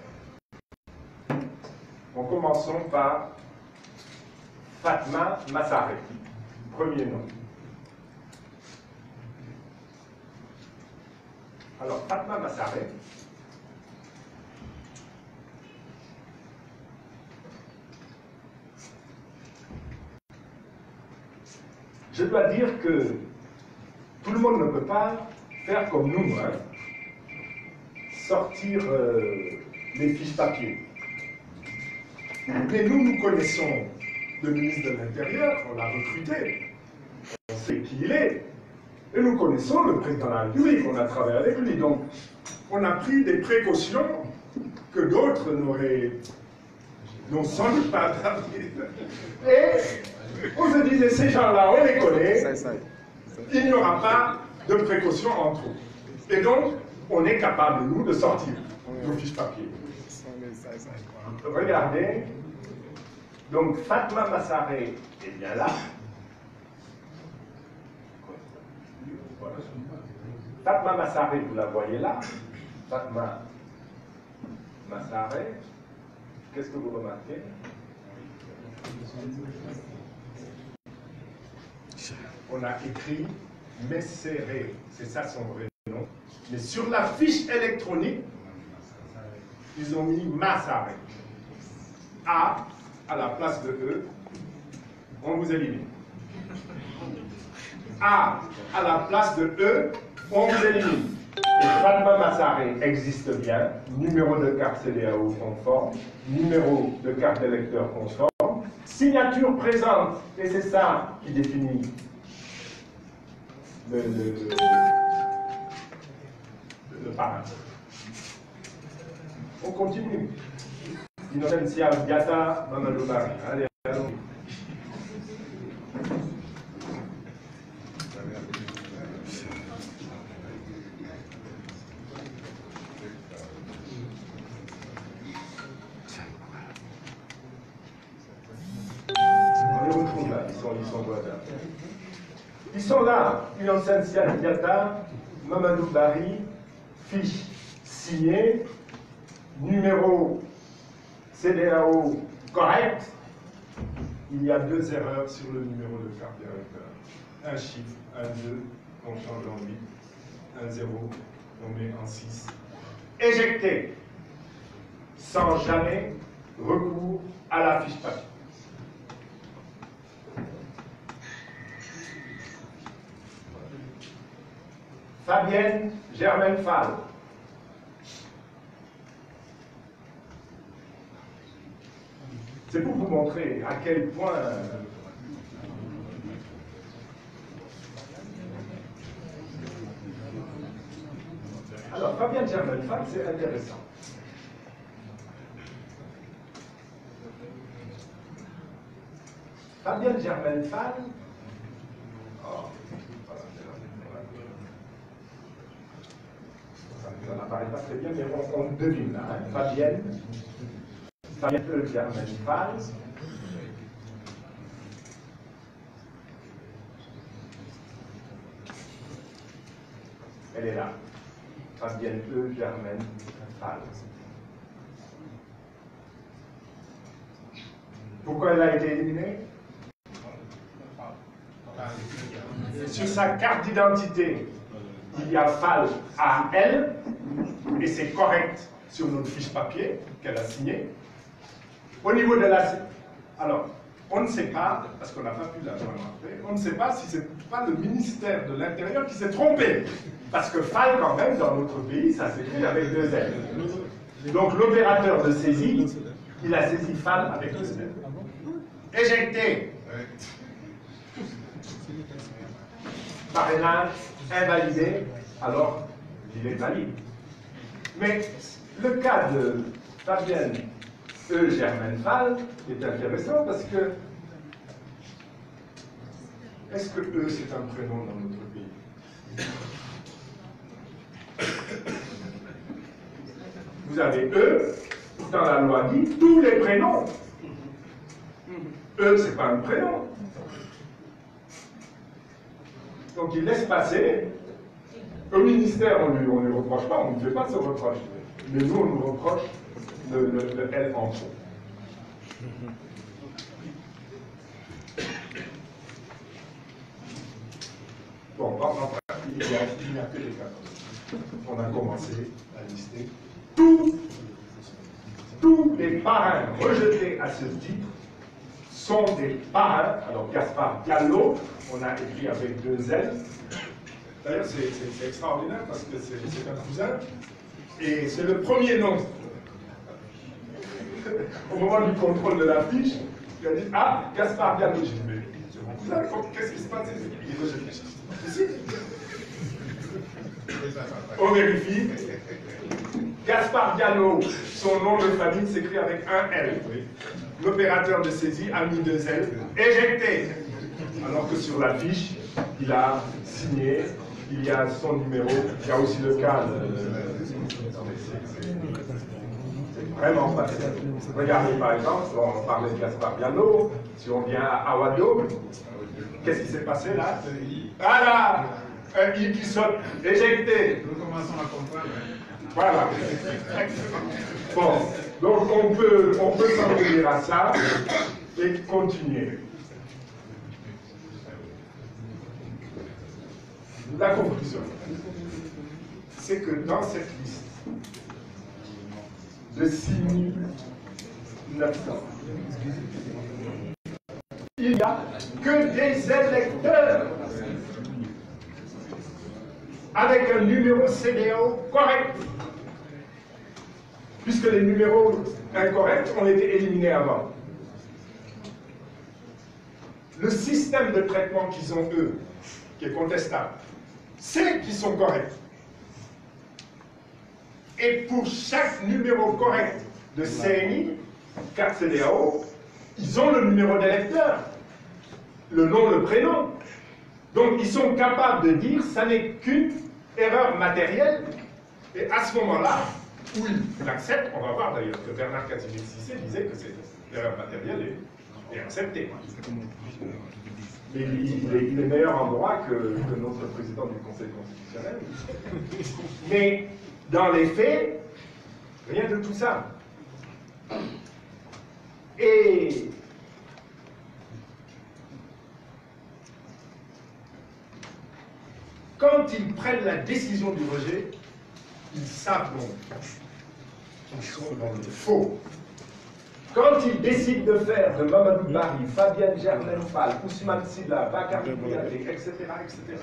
En commençant par Fatma Massaré, premier nom. Alors, Fatma Massaré, je dois dire que tout le monde ne peut pas faire comme nous, hein, sortir les fiches papier. Mais nous connaissons le ministre de l'Intérieur, on l'a recruté, on sait qui il est, et nous connaissons le président de la République, on a travaillé avec lui, donc on a pris des précautions que d'autres n'ont sans doute pas pris. Et on se disait, ces gens-là, on les connaît, il n'y aura pas de précautions entre eux. Et donc, on est capable, nous, de sortir nos fiches papier. Regardez, donc Fatma Massaré est bien là. Voilà. Fatma Massaré, vous la voyez là. Fatma Massaré, qu'est-ce que vous remarquez? On a écrit Messere, c'est ça son vrai nom. Mais sur la fiche électronique, ils ont mis Massaré. A à la place de E, on vous élimine. A à la place de E, on vous élimine. Et Fatma Massaré existe bien, numéro de carte CEDEAO conforme, numéro de carte d'électeur conforme, signature présente, et c'est ça qui définit le parrain. On continue. Innocencia Diata Mamadou Bari. Allez, allons. On les retrouve là, ils sont là. Innocencia Diata Mamadou Bari, fiche signée, numéro CEDEAO correct. Il y a 2 erreurs sur le numéro de carte d'électeur. Un chiffre, un 2, on change en 8. Un 0, on met en 6. Éjecté, sans jamais recours à la fiche papier. Fabienne Germaine Fall. C'est pour vous montrer à quel point alors Fabienne Germaine Fall, c'est intéressant. Fabienne Germaine Fall, ça n'apparaît pas très bien, mais on devine là. Hein. Fabienne Germaine Fall. Elle est là. Fabienne Germaine Fall. Pourquoi elle a été éliminée? Sur sa carte d'identité, il y a Fall AL, et c'est correct sur notre fiche papier qu'elle a signée. Au niveau de la... Alors, on ne sait pas, parce qu'on n'a pas pu la remarquer, on ne sait pas si c'est pas le ministère de l'Intérieur qui s'est trompé. Parce que Fall, quand même, dans notre pays, ça s'écrit avec 2 L. Donc l'opérateur de saisie, il a saisi Fall avec 2 L. Éjecté. Parrainage invalidé, alors il est valide. Mais le cas de Fabienne Germaine Fall est intéressant parce que est-ce que E c'est un prénom dans notre pays? Vous avez E, dans la loi dit tous les prénoms. E c'est pas un prénom. Donc il laisse passer. Au ministère, on lui reproche pas, on ne fait pas ce reproche. Mais nous, on nous reproche le L en trop. Bon, en pratique, il n'y a que les cas. On a commencé à lister tous les parrains rejetés à ce titre sont des parrains. Alors, Gaspard Diallo, on a écrit avec 2 L. D'ailleurs, c'est extraordinaire parce que c'est un cousin. Et c'est le premier nom. Au moment du contrôle de la fiche, il a dit « Ah, Gaspard Diallo ». J'ai dit « Mais c'est mon cousin, qu'est-ce qui se passe ?» Il est rejeté. Ici. On vérifie. Gaspard Diallo, son nom de famille s'écrit avec un L. L'opérateur de saisie a mis 2 L. Éjecté. Alors que sur la fiche, il a signé, il y a son numéro, il y a aussi le cas de... C'est vraiment pas simple. Regardez par exemple, on parlait de Gaspard Diallo, si on vient à Awado, qu'est-ce qui s'est passé là? Voilà, un I qui saute, éjecté. Nous commençons à comprendre. Voilà. Bon, donc on peut s'en tenir à ça et continuer. La conclusion, c'est que dans cette liste de 6900, il n'y a que des électeurs avec un numéro CDO correct, puisque les numéros incorrects ont été éliminés avant. Le système de traitement qu'ils ont, eux, qui est contestable, c'est qu'ils sont corrects. Et pour chaque numéro correct de CNI, carte CDAO, ils ont le numéro d'électeur, le nom, le prénom. Donc ils sont capables de dire ça n'est qu'une erreur matérielle. Et à ce moment-là, où ils l'acceptent, on va voir d'ailleurs que Bernard Casimir-Cissé disait que cette erreur matérielle est acceptée. Mais il est meilleur en droit que notre président du Conseil constitutionnel. Mais dans les faits, rien de tout ça. Et quand ils prennent la décision du rejet, ils savent donc qu'ils sont dans le faux. Quand ils décident de faire de Mamadou Barry, Fabienne Germaine Fall, Ousmane Sylla, Bakary Kouyaté, etc.,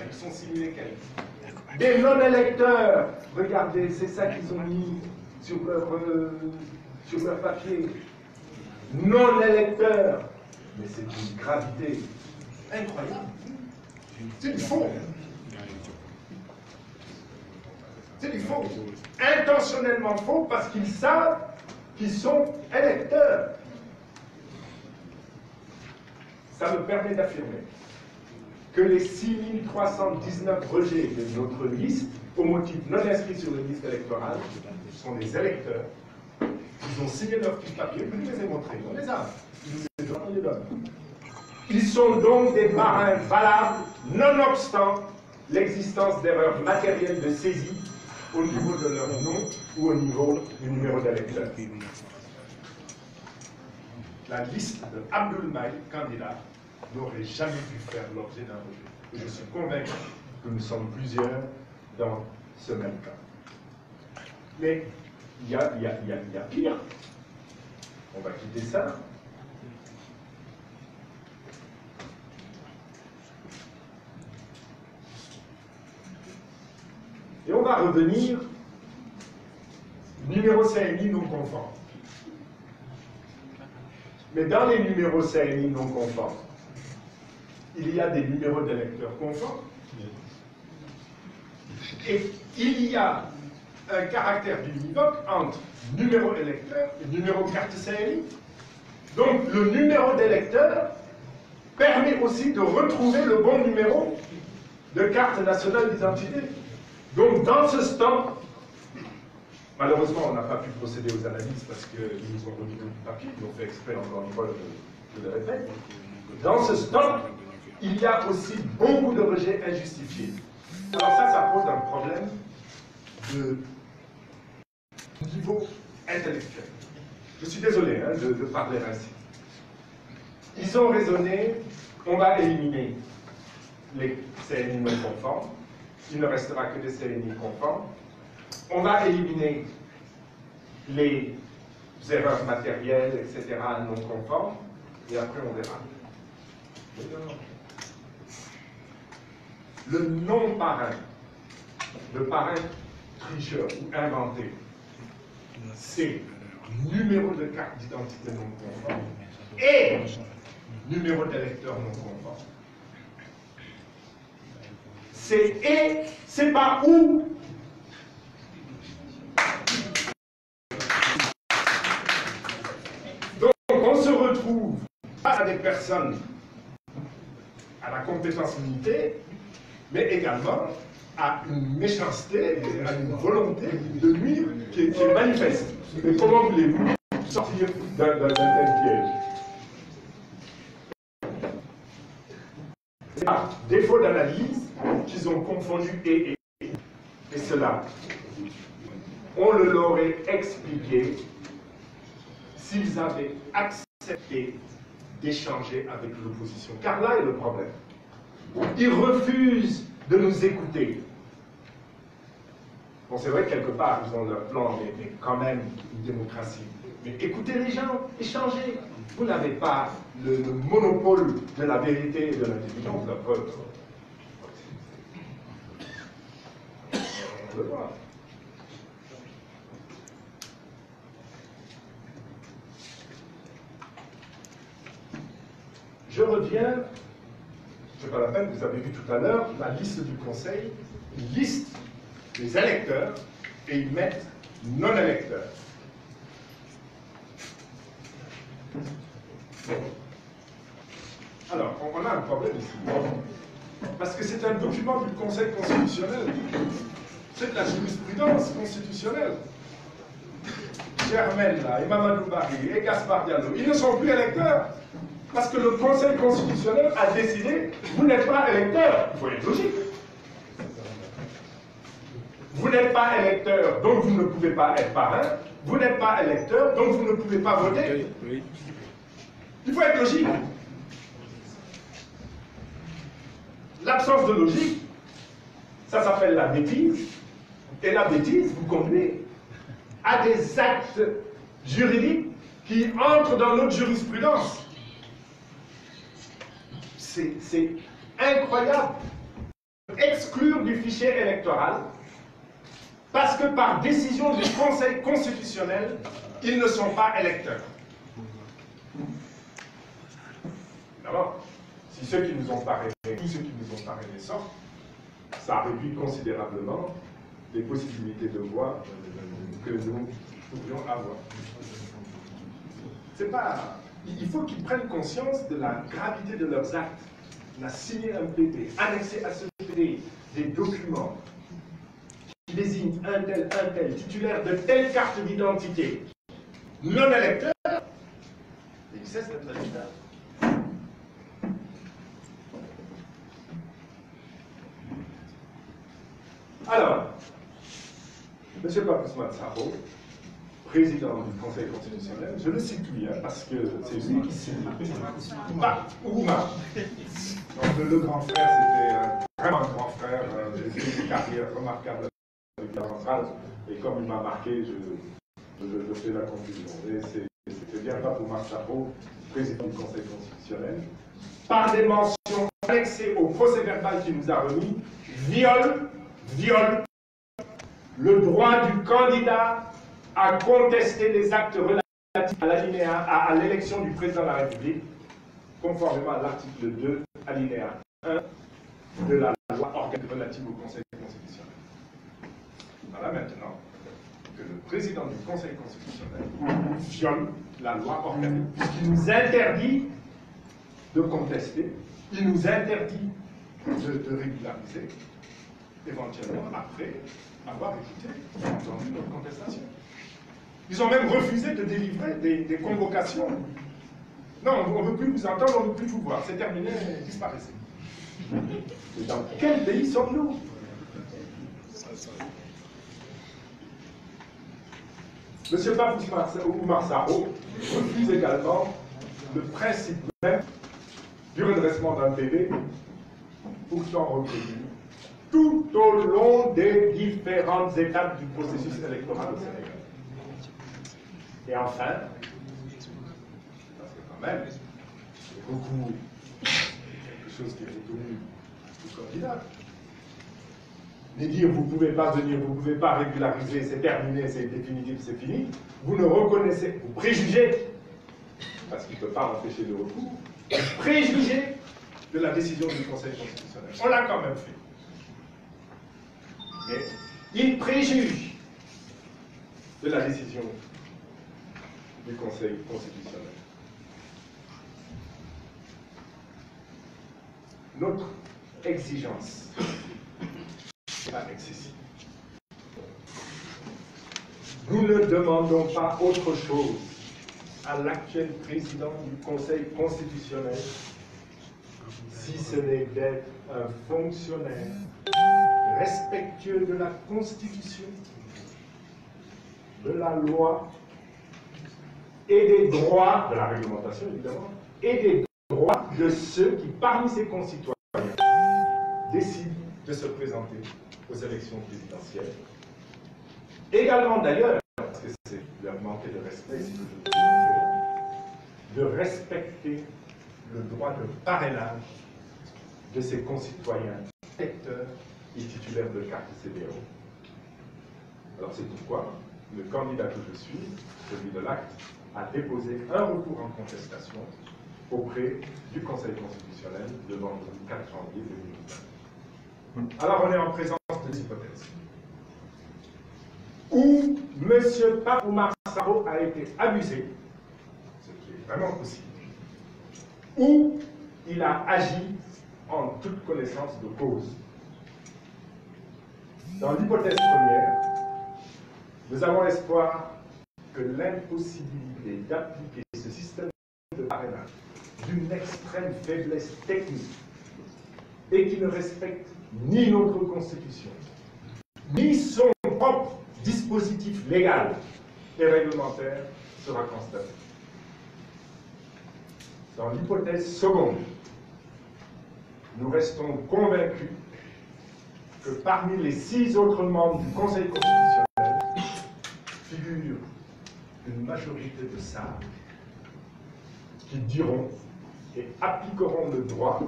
ils sont simulés quels? Des non-électeurs, regardez, c'est ça qu'ils ont mis sur leur papier. Non-électeurs, mais c'est une gravité incroyable. C'est du faux. C'est du faux. Intentionnellement faux parce qu'ils savent qu'ils sont électeurs. Ça me permet d'affirmer que les 6319 rejets de notre liste, au motif non inscrits sur la liste électorale, sont des électeurs. Ils ont signé leur petit papier, je vous les ai montrés, on les a. On les donne. Ils sont donc des parrains valables, nonobstant l'existence d'erreurs matérielles de saisie au niveau de leur nom ou au niveau du numéro d'électeur. La liste de Abdoul Maï, candidat, n'aurait jamais pu faire l'objet d'un rejet. Et je suis convaincu que nous sommes plusieurs dans ce même cas. Mais il y a pire. On va quitter ça. Et on va revenir numéro CNI non conforme. Mais dans les numéros CNI non conformes, il y a des numéros d'électeurs conformes. Et il y a un caractère d'univoque entre numéro électeur et numéro carte CNI. Donc le numéro d'électeur permet aussi de retrouver le bon numéro de carte nationale d'identité. Donc dans ce stock, malheureusement on n'a pas pu procéder aux analyses parce qu'ils nous ont remis du papier, ils ont fait exprès encore une fois, je le répète. Dans ce stock, il y a aussi beaucoup de rejets injustifiés. Alors ça pose un problème de niveau intellectuel. Je suis désolé hein, de parler ainsi. Ils ont raisonné, on va éliminer les CNI non conformes, il ne restera que des CNI conformes, on va éliminer les erreurs matérielles, etc., non conformes, et après on verra. Le non-parrain, le parrain tricheur ou inventé, c'est numéro de carte d'identité non conforme et numéro d'électeur non conforme. C'est et, c'est pas où. Donc on se retrouve face à des personnes à la compétence limitée, mais également à une méchanceté, à une volonté de nuire qui est manifeste. Mais comment voulez-vous sortir d'un tel piège? C'est par défaut d'analyse qu'ils ont confondu et cela. On le leur aurait expliqué s'ils avaient accepté d'échanger avec l'opposition. Car là est le problème. Ils refusent de nous écouter. Bon, c'est vrai que quelque part, ils ont leur plan, mais quand même une démocratie. Mais écoutez les gens, échangez. Vous n'avez pas le monopole de la vérité et de l'intelligence, la preuve. On le voit. Je reviens, c'est pas la peine, vous avez vu tout à l'heure, la liste du Conseil, une liste des électeurs, et ils mettent non-électeurs. Bon. Alors, on a un problème ici. Parce que c'est un document du Conseil constitutionnel. C'est de la jurisprudence constitutionnelle. Germaine, là, et Mamadou Barry, et Gaspard Diallo, ils ne sont plus électeurs. Parce que le Conseil constitutionnel a décidé, vous n'êtes pas électeur. Il faut être logique. Vous n'êtes pas électeur, donc vous ne pouvez pas être parrain. Vous n'êtes pas électeur, donc vous ne pouvez pas voter. Il faut être logique. L'absence de logique, ça s'appelle la bêtise. Et la bêtise vous conduit à des actes juridiques qui entrent dans notre jurisprudence. C'est incroyable. Exclure du fichier électoral parce que par décision du Conseil constitutionnel, ils ne sont pas électeurs. D'abord, si ceux qui nous ont parrainé, tous ceux qui nous ont parrainé sortent, ça réduit considérablement les possibilités de voix que nous pourrions avoir. C'est pas... Il faut qu'ils prennent conscience de la gravité de leurs actes. On a signé un PP, annexé à ce PP des documents qui désignent un tel, titulaire de telle carte d'identité, non électeur, et il cesse d'être électeur. Alors, M. Pape-Ousmane Saro, président du Conseil constitutionnel, je le cite lui, parce que c'est lui qui cite. Ouma. Donc le grand frère, c'était vraiment un grand frère, une carrière remarquable avec la centrale, et comme il m'a marqué, je fais la conclusion. C'était bien Pape-Ousmane Saro, président du Conseil constitutionnel, par des mentions annexées au procès-verbal qu'il nous a remis, viole le droit du candidat à contester les actes relatifs à l'élection du président de la République, conformément à l'article 2, alinéa 1 de la loi organique relative au Conseil constitutionnel. Voilà maintenant. président du Conseil constitutionnel viole la loi organique, puisqu'il nous interdit de contester, il nous interdit de régulariser, éventuellement après avoir écouté et entendu notre contestation. Ils ont même refusé de délivrer des convocations. Non, on ne veut plus vous entendre, on ne veut plus vous voir. C'est terminé, disparaissez. Et dans quel pays sommes-nous? M. Papous Oumar Sarr refuse également le principe même du redressement d'un PV, pourtant reconnu tout au long des différentes étapes du processus électoral au Sénégal. Et enfin, parce que quand même, c'est beaucoup quelque chose qui est reconnu du candidat. Mais dire vous ne pouvez pas venir, vous ne pouvez pas régulariser, c'est terminé, c'est définitif, c'est fini, vous ne reconnaissez, vous préjugez, parce qu'il ne peut pas empêcher le recours, vous préjugez de la décision du Conseil constitutionnel. On l'a quand même fait. Mais il préjuge de la décision du Conseil constitutionnel. Notre exigence n'est pas excessive. Nous ne demandons pas autre chose à l'actuel président du Conseil constitutionnel, si ce n'est d'être un fonctionnaire respectueux de la Constitution, de la loi et des droits, de la réglementation évidemment, et des droits de ceux qui, parmi ses concitoyens, décident de se présenter aux élections présidentielles. Également d'ailleurs, parce que c'est leur manquer de respect, si je veux dire, de respecter le droit de parrainage de ses concitoyens électeurs et titulaires de carte CBO. Alors c'est pourquoi le candidat que je suis, celui de l'Acte, a déposé un recours en contestation auprès du Conseil constitutionnel le vendredi 4 janvier 2020. Alors on est en présence de l'hypothèse où M. Papous Oumar Sarr a été abusé, ce qui est vraiment possible, où il a agi en toute connaissance de cause. Dans l'hypothèse première, nous avons espoir que l'impossibilité d'appliquer ce système de parrainage d'une extrême faiblesse technique et qui ne respecte ni notre Constitution, ni son propre dispositif légal et réglementaire sera constaté. Dans l'hypothèse seconde, nous restons convaincus que parmi les 6 autres membres du Conseil constitutionnel figure une majorité de sages qui diront et appliqueront le droit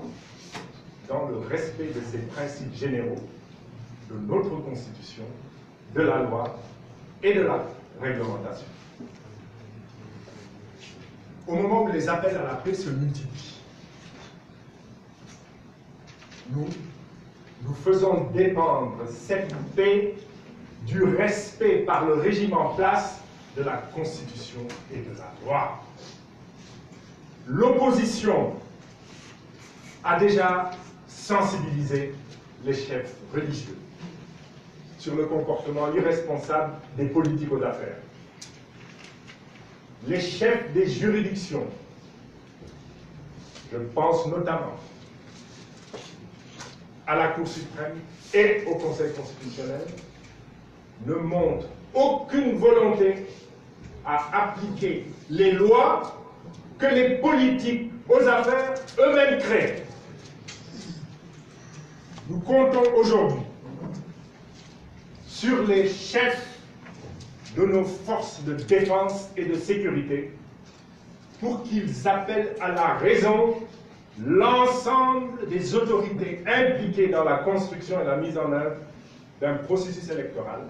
dans le respect de ces principes généraux de notre Constitution, de la loi et de la réglementation. Au moment où les appels à la paix se multiplient, nous faisons dépendre cette paix du respect par le régime en place de la Constitution et de la loi. L'opposition a déjà sensibilisé les chefs religieux sur le comportement irresponsable des politiques aux affaires. Les chefs des juridictions, je pense notamment à la Cour suprême et au Conseil constitutionnel, ne montrent aucune volonté à appliquer les lois que les politiques aux affaires eux-mêmes créent. Nous comptons aujourd'hui sur les chefs de nos forces de défense et de sécurité pour qu'ils appellent à la raison l'ensemble des autorités impliquées dans la construction et la mise en œuvre d'un processus électoral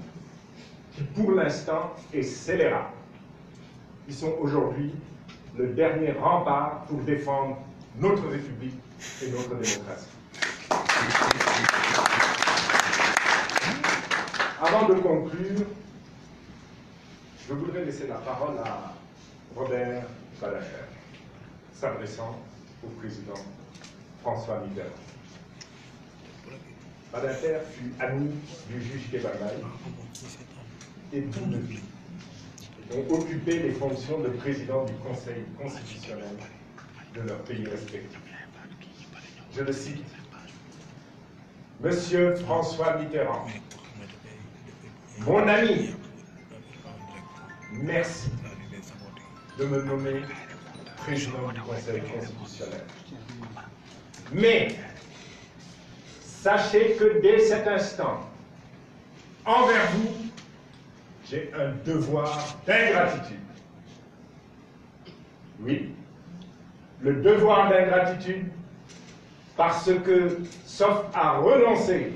qui, pour l'instant, est scélérat. Ils sont aujourd'hui le dernier rempart pour défendre notre République et notre démocratie. Avant de conclure, je voudrais laisser la parole à Robert Badinter, s'adressant au président François Mitterrand. Badinter fut ami du juge Kebanay et tous deux ont occupé les fonctions de président du Conseil constitutionnel de leur pays respectifs. Je le cite. Monsieur François Mitterrand, mon ami, merci de me nommer président du Conseil constitutionnel. Mais sachez que dès cet instant, envers vous, j'ai un devoir d'ingratitude. Oui, le devoir d'ingratitude parce que, sauf à renoncer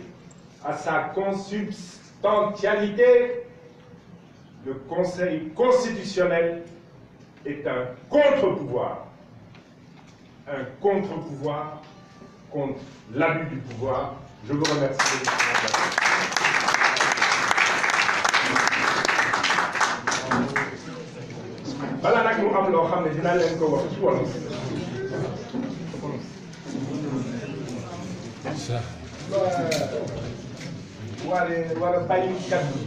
à sa consubstantialité, le Conseil constitutionnel est un contre-pouvoir. Un contre-pouvoir contre l'abus du pouvoir. Je vous remercie de votre attention. Voilà nag mu am loo xam ne dinaa leen ko wax ci wolof. wala bàyyikat bi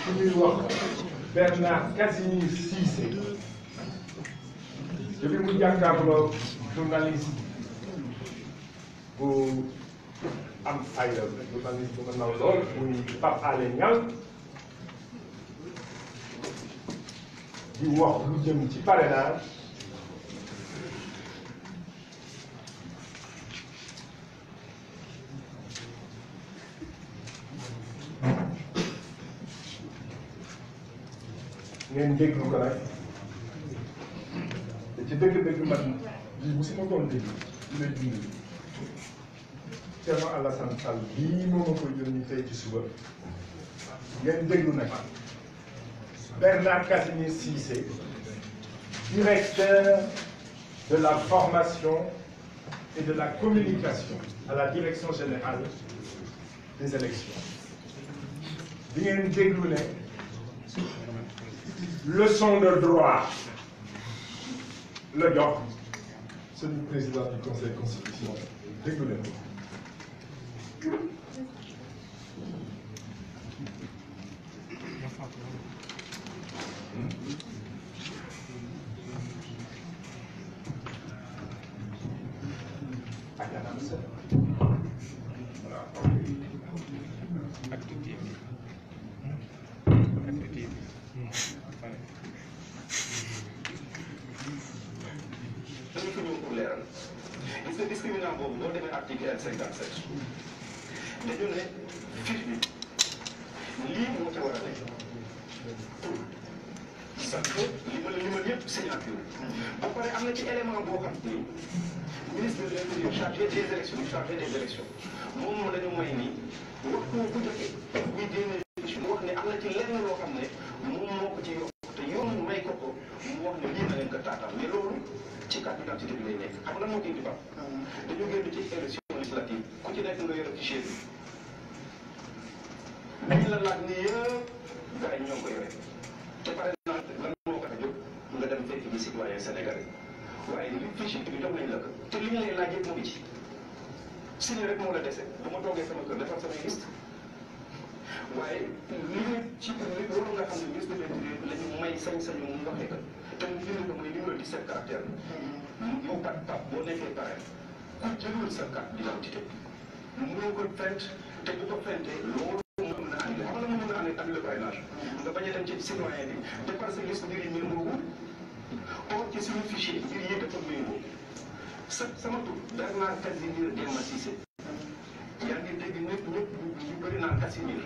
ku ñuy wax Bernard Casimir Cissé depuis mu jàkkaarloo journaliste bu am fayda journaliste bu ma naw lool muy Pape Alé Niang di wax lu jëm ci parrainage ngeen déglu ko nag te ci dëgg-dëgg man lii bu si ma doon déglu dina dund Thierno Alassane Sall bii moo ma koy yónni tey ci suba ngeen déglu nag Bernard Casimir Cissé, directeur de la formation et de la communication à la direction générale des élections. Di ngeen déglu ne leçon de droit le jox suñu président du conseil constitutionnel déglu leen ko. discriminant boobu boo demee article L57 dañu ne fiche bi lii moo ci war a nekk sax li ma yëpp signature ba pare am na ci élément boo xam ni ministre de l'Intérieur chargé des élections moom la ñu may nii waxtu bu jotee buy génnee fiche mu wax ne am na ci lenn loo xam ne moom moo ko ci yokk te yoon may ko mu wax ne lii na leen ko taataan mais loolu ci carte d'identité bi lay nekk xam nga lan moo koy indi ba dañu génn ci élection législative ku ci nekk nga yore fichier bi li la laaj nii yëpp gars yi ñoo ko yore te pare naa lan moo ko a jóg nga dem fekk bi citoyen sénégalais waaye li fichier bi jox nañ la ko te li ñu lay laaj yëpp moo ngi ci signé rek moo la dese bu ma toogee sama kër defar samay liste waaye li ñu ci loolu nga xam ne ministre de l'Intérieur la ñu may sañ-sañu mu waxee ko te mu bind ko mooy numéro 17 caractère yow pat boo nekkee pare ku jëlul sa carte d'identité mënoo ko fent te bu ko fentee loolu mën na andi xam nga mën na andi le parrainage nga bañ a dem ci citoyen bi defar sa liste mbir yi méngoowul or ci suñu fichier mbir yi dafa méngoo sama tur Bernard Casimir Demba Cissé yaa ngi dégg ñëpp ñu bëri naan Casimir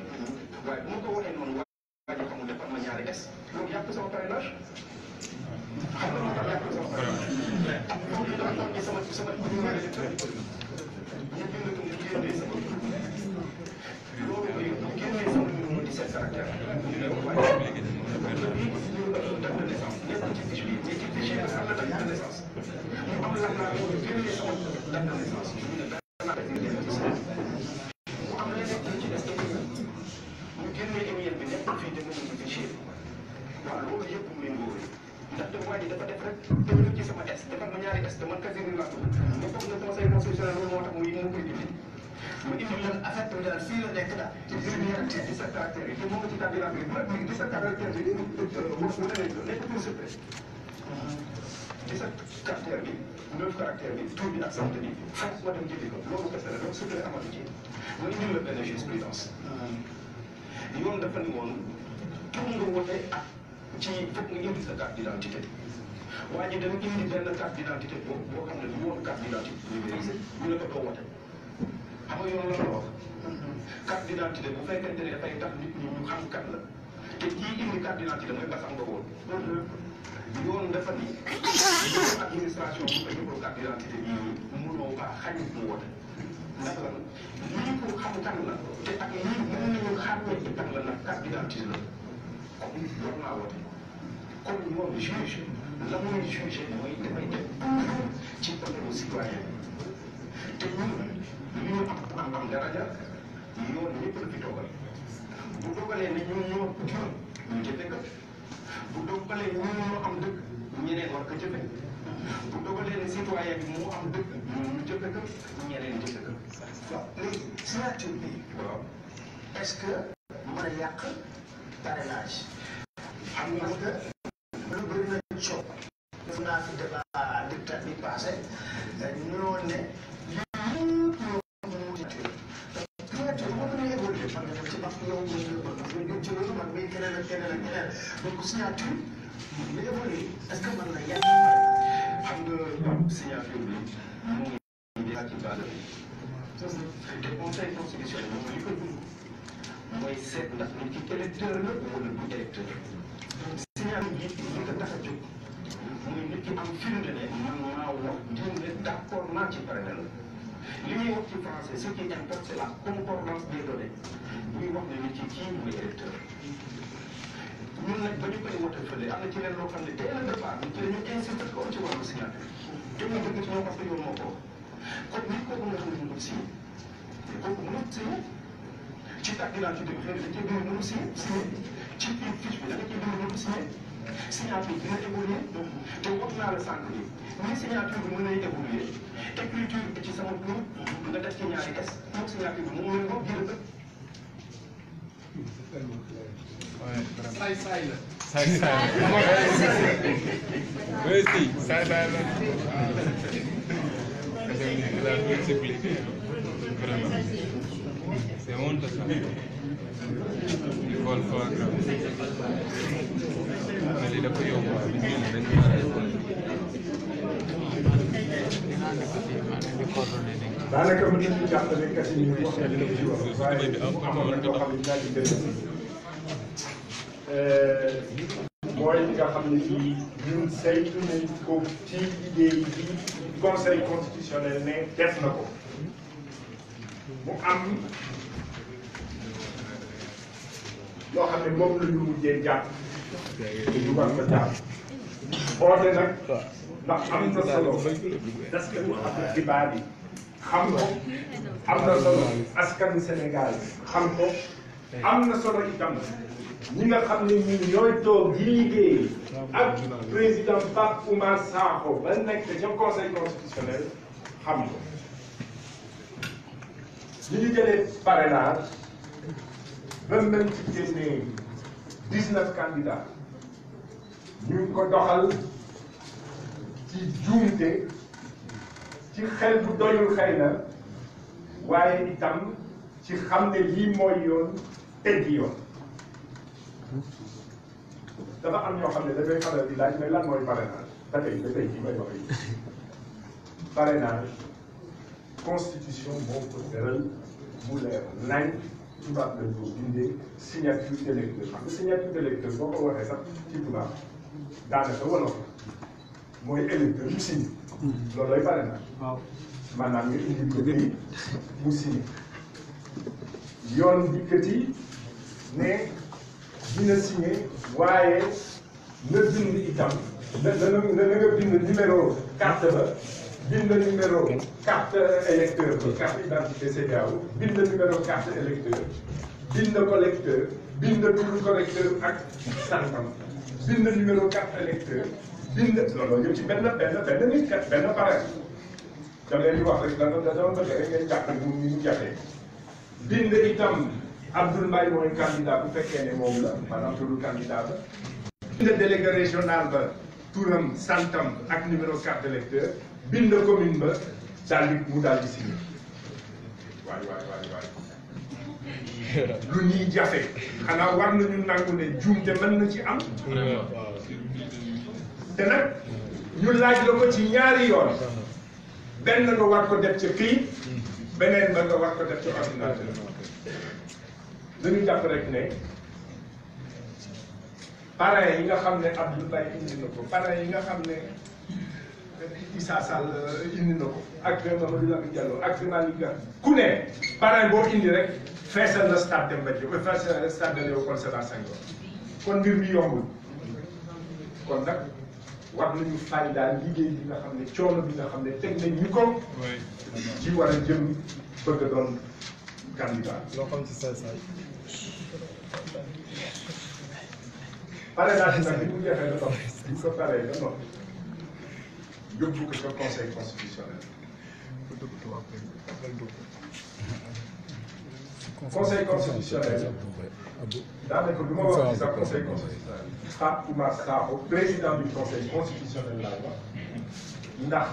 waaye bu ma ko waxee noonu waa ji xamul defar ma ñaari S loolu yàq sama parrainage xam nga moo tax yàq sama parrainage sama numéro de téléphone ñu bind ko ñu génnee sama loolu bu génnee sama numéro 17 caractère ñu ne ko waaye date de naissance ñëpp ci fiche bi ci fiche bi am na date de naissance ñu am lan naa ñu génnee sama date de naissance ñu ne mu am leneen ci des ñu génnee émiel bi nekk fii loolu moo tax mu koy indi mu indi leen affaire bi daal fii la nekk daal te première te 17 caractères yi te moo ngi ci carte d'identité bi 17 caractères yi nekk pour secret 17 caractères bi 9 caractères bi tur bi ak sant bi foofu ma dem jëndi ko loolu kese la donc secret amatu ci mu indi la benn jurisprudence yoon dafa ni woon tur nga wote ak ci foog nga indi sa carte d'identité waa ji dana indi benn carte d'identité boo xam ne du woon carte d'identité numérisé ñu ne ko doo wote xam nga yoon la la wax carte d'identité bu fekkente ne dafay tax nit ñi ñu xam kan la te kii indi carte d'identité mooy basam nga woon yoon dafa ni yoon administration bu ko yóbboo carte d'identité bii mënoo baa xañ mu wote ndax lan lii pour xam kan la te ak lii mën nañu xàmmee ci kan la nag carte d'identité la kon war naa wote kon moom juge la muy jugé mooy dafay def ci problème citoyen te ñun li ñu am daraja yoon ñëpp la fi toogal bu dogalee ne ñun ñoo jur ñu jëfe ko bu dogalee ñun ñoo am dëgg ñeneen war ko jëfe bu dogalee ne citoyen bi moo am dëgg ñu jëfe ko ñeneen jëfe ko waaw léegi signature bi waaw est-ce que mën a yàq parrainage xam nga lu bëri na coow def naa fi débat dictat bi passé ñoo ne donc signature bi évolué est-ce que mën na yàq xam nga signature bi mu ngi ci base bi te conseil constitutionnel moom li ko dund mooy seet ndax nit ki électeur la wala du électeur signature bi li ko tax a jóg muy nit ki am firnde ne man maa wax diw ne d'accord naa ci parrainage li ñuy wax ci français ce qui importe c'est la concordance des données buy wax ne nit ki kii mooy électeur ñun nag ba ñu koy wote fële am na ci leen loo xam ne dès le départ ñu ci dañu insisté ko ci wàllu signature te ñu dëgg ci ñoom parce que yoon moo ko kon nit kooku nga xam ne mënul signé kooku mënul signé ci carte d'identité bi xëy na da cee biir mënul signé ci biir fiche bi da nga cee biir mënul signé signature bi dina évoluer te wax naa la sànq bi ni signature bi mën na évoluer écriture bi ci sama tur nga def ci ñaari S moom signature bi moom la ko jël saay saay la. saay saay la. la multiplier vraiment c'est honte ça il faut le faire mais li dafa yomb waaye bu ñu dañ ko daanaka mën nañu jàpp ne kat yi ñu wax nañu ci wax waaye amoon na ñoo xam ne ñaa ngi gën mooy li nga xam ne nii ñun saytu nañ ko ci idée yi conseil constitutionnel ne def na ko mu am loo xam ne moom la ñu mujjee jàpp te ñu war ko jàpp oote nag ndax am na solo parce que mu am xibaar yi xam ko am na solo askanu Sénégal xam ko am na solo itam ñi nga xam ne ñun ñooy toog di liggéey ak président Pape Oumar Sakho ba nekk ca conseil constitutionnel xam ko li ñu jëlee parrainage ba mën ci génnee 19 candidats ñu ngi ko doxal ci juumte ci xel bu doyul xëy na waaye itam ci xam ne lii mooy yoon teggi yoon dafa am ñoo xam ne dafay faral di laaj mais lan mooy parrainage ba tey ci may wax yi parrainage constitution moo ko tëral mu leer nañ tubaab lañ ko bindee signature d'électeur xam nga signature d'électeur boo ko waxee sax ci tubaab daanaka wolof mooy électeur mu signé loolu lay parrainage maanaam nga indi ko nii mu signé yoon dikkati ne dina signé waaye na bind itam na nga bind numéro carte ba bind numéro carte électeur ba carte identité CEDEAO bind numéro carte électeur bind collecteur bind turu collecteur ak santam bind numéro carte électeur bind loolu yëpp ci benn nit kat benn pare da leen di wax rek da doon bëgg rek ngeen jàpp ne mu ñu jafee bind itam Abdoul Mbaye mooy candidat bu fekkee ne moom la maanaam turu candidat la bind délégué régional ba turam santam ak numéro carte d'électeur bind commune ba mu daal di signé waay lu ñuy jafe xanaa war nañu nangu ne juumte mën na ci am te nag ñu laaj la ko ci ñaari yoon benn nga war ko def ca këyit beneen ba nga war ko def ci ordinateur dañu jàpp rek ne parrain yi nga xam ne Abdoul Mbaye indi na ko parrain yi nga xam ne Issa Sall indi na ko ak Mamadou Lamine Diallo ak Malick Gakou ku ne parrain boo indi rek feesal na stade Demba Diop feesal na stade de Léopold Sédar Senghor kon mbir mi yombul kon nag war nañu fay daal liggéey bi nga xam ne coono bi nga xam ne teg nañ ñu ko ci war a jëm bëgg a doon candidat loo xam ci say parrainage nag bi mu jeexee ba noppi bu ko paree ba noppi yóbbu ko ca conseil constitutionnel conseil constitutionnel daanaka du ma wax ci sax conseil constitutionnel Pape Oumar Sakho président du conseil constitutionnel laa wax ndax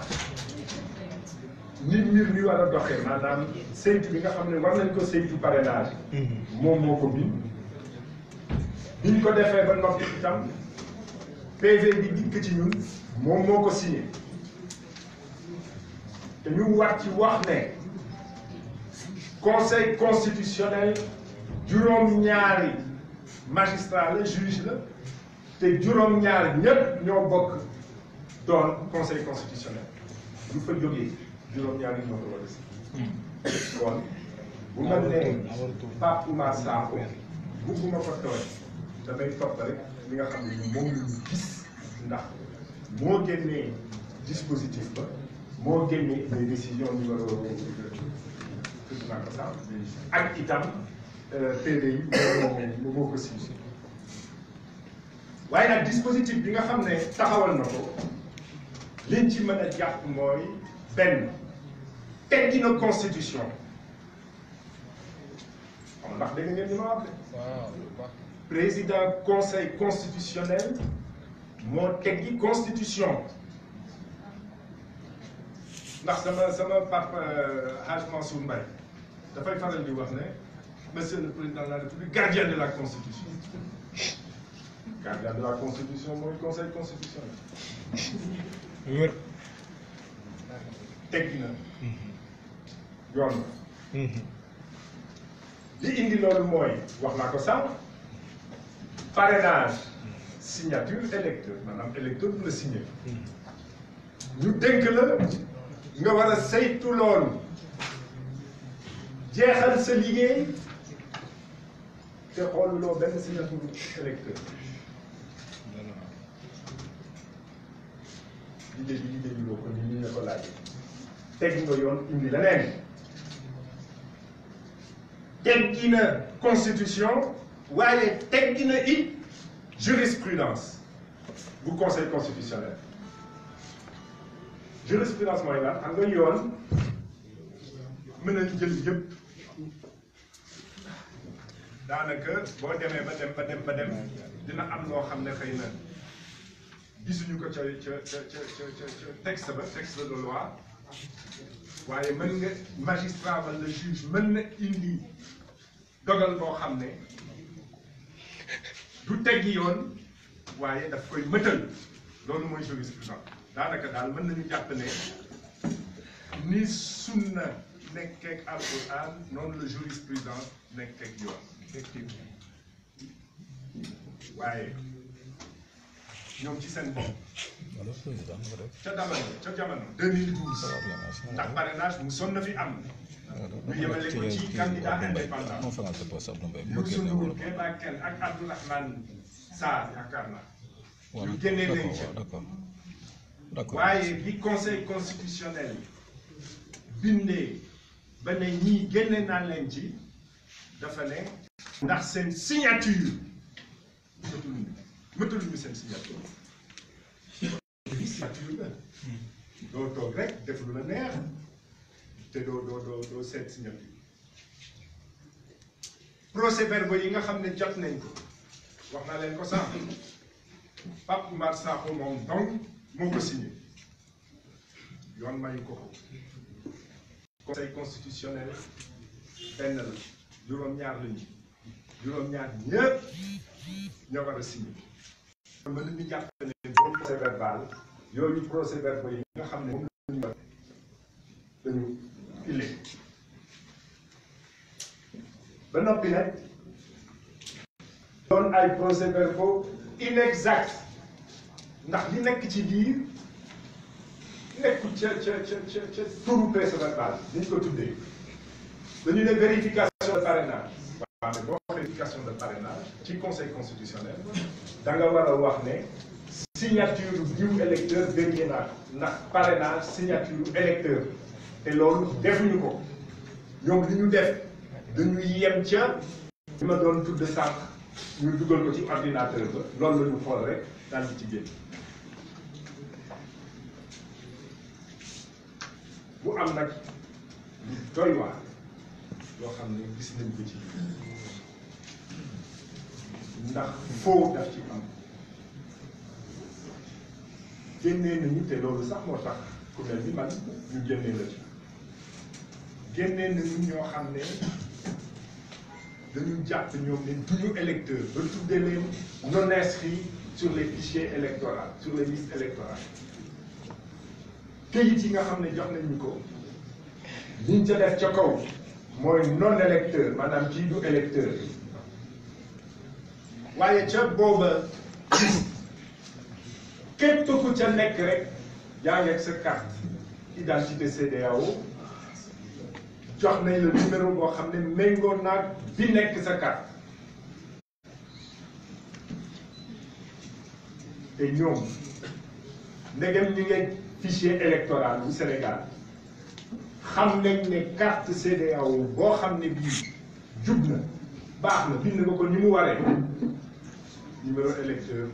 nit mbir mi war a doxee maanaam saytu bi nga xam ne war nañ ko saytu parrainage moom moo ko bind biñ ko defee ba noppi itam PV bi dikk ci ñun moom moo ko signé te ñu war ci wax ne conseil constitutionnel juróom-ñaari magistrat la juge la te juróom-ñaar ñëpp ñoo bokk doon conseil constitutionnel du fa jógee juróom-ñaari ñoo ko war a si kon bu ma nee Pape Oumar Sakho bugguma ko tooñ damay topp rek li nga xam ne moom la ñu gis ndax moo génnee dispositif ba moo génnee les décisions numéro tudd naa ko sax ak itam PV yi moo ko signé waaye nag dispositif bi nga xam ne taxawal na ko liñ ci mën a jàpp mooy benn teggi na constitution xam ndax dégg ngeen ni ma wax de président conseil constitutionnel moo teggi constitution ndax sama papa Hadj Mansour Mbaye dafay faral di wax ne monsieur le président de la république gardien de la constitution gardien de la constitution mooy conseil constitutionnel wër teggi na yoon na li indi loolu mooy wax naa ko sànq parrainage signature électeur maanaam électeur bu la signé ñu dénk la nga war a saytu loolu jeexal sa liggéey te xooluloo benn signature électeur liggéey bi liggéeyuloo ko ni ñu ne ko laajee teg nga yoon indi leneen teggi na constitution waaye teggi na it jurisprudence bu conseil constitutionnel jurisprudence mooy lan xam nga yoon mën a jël yëpp daanaka boo demee ba dem dina am loo xam ne xëy na gisuñu ko ca texte de loi waaye mën nga magistrat wala le juge mën na indi dogal boo xam ne du teggi yoon waaye daf koy mëtal loolu mooy jurisprudence daanaka daal mën nañu jàpp ne ni sunna nekkeek alquran noonu la jurisprudence nekkeek yoon effectivement waaye ñoom ci seen bopp ca jamono 2012 ndax parrainage mu sonn na fi am ñu yemale ko ci candidat indépendant Youssou Ndour Kéba Kane ak Abdourahmane Sarr yaakaar naa ñu génnee leen ca waaye bi conseil constitutionnel bindee ba ne ñii génne naan leen ci dafa ne ndax seen signature mëtaluñu seen signature signature la doo toog rek def lu la neex te doo seet signature procès-verbaux yi nga xam ne jot nañ ko wax naa leen ko sànq Pape Oumar Sakho moom donc moo ko signé yoon mayu ko ko conseil constitutionnel benn la juróom-ñaar lañu juróom-ñaar ñëpp ñoo war a signé mën nañu jàpp ne boobu procès verbal yooyu procès verbal yi nga xam ne moom lañu dañu illé ba noppi nag doon ay procès verbaux inexact ndax li nekk ci biir nekkul ca turu procès verbal ni ñu ko tuddee dañu ne vérification de parrainage waaw mais boo vérification de parrainage ci conseil constitutionnel da nga war a wax ne signature diw électeur vérifié naa ndax parrainage signature électeur te loolu defuñu ko ñoom li ñu def dañu yem ca li ma doon tudd sànq ñu dugal ko ci ordinateur ba loolu la ñu xool rek daal di ci génn bu am nag lu doy waar loo xam ne gis nañ ko ci ndax foo daf ci am génnee nañu te loolu sax moo tax ku mel ni man ñu génnee la ci génnee nañu ñoo xam ne dañu jàpp ñoom ne duñu électeur ba tuddee leen non inscrits sur les fichiers électoraux sur les listes électorales këyit yi nga xam ne jox nañu ko liñ ca def ca kaw mooy non électeur maanaam kii du électeur waaye ca booba képp ku ca nekk rek yaa ngi ak sa carte identité CEDEAO jox nañ la numéro boo xam ne méngoo naag bi nekk sa carte te ñoom ndegem ñu ngi fichier électoral bu Sénégal xam nañ ne carte CEDEAO boo xam ne bii jub na baax na bind nga ko ni mu waree numéro électeur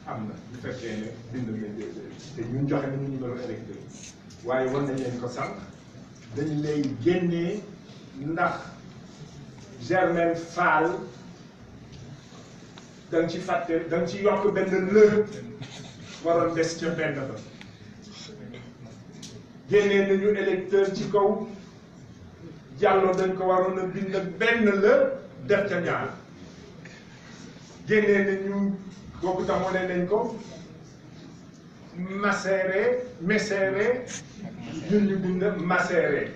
am na bu fekkee ne bind nga te ñun joxe nañu numéro électeur waaye war nañ leen ko sànq dañ lay génnee ndax Germaine Fall da nga ci fàtte da nga ci yokk benn lë waroon des ca benn ba génnee nañu électeur ci kaw Diallo dañ ko waroon a bind benn la def ca ñaar génnee nañu boobu tamoon nañ ko Masséré ñun ñu bind Masséré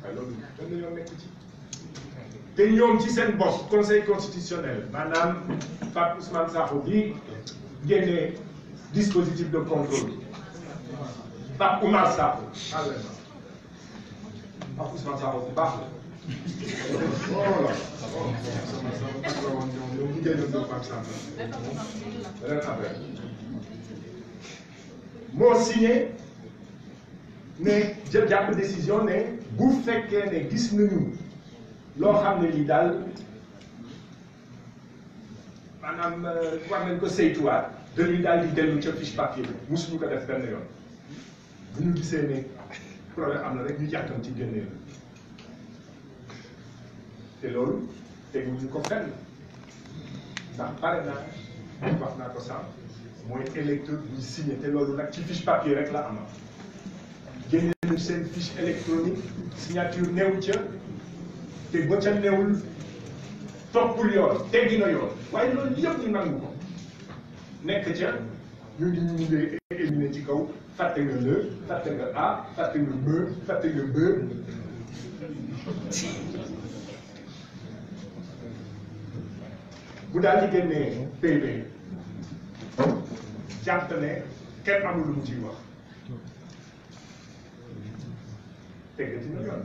waaye loolu dañ la nekk ci te ñoom ci seen bopp conseil constitutionnel maanaam Pape Ousmane Sakho bi génnee dispositif de contrôle Pape Oumar Sakho Pape Ousmane Sakho bu baax la moo signé ne jàpp décision ne bu fekkee ne gis nañu loo xam ne lii daal maanaam war nañ ko saytuwaat dañuy daal di dellu ca fiche papier bi mosuñu ko def benn yoon bu ñu gisee ne problème am na rek ñu jàkkam ci génnee la te loolu teguñu ko fenn ndax parrainage wax naa ko sànq mooy électeur buy signé te loolu nag ci fiche papier rek la am génne nañu seen fiche électronique signature néew ca te ba ca néewul toppul yoon teggi na yoon waaye loolu yëpp ñu nangu ko nekk ca ñu ngi éliminé ci kaw fàtte nga le fàtte nga A fàtte nga me fàtte nga B bu daal di génnee PV jàpp ne kenn amul lu mu ciy wax teggati na yoon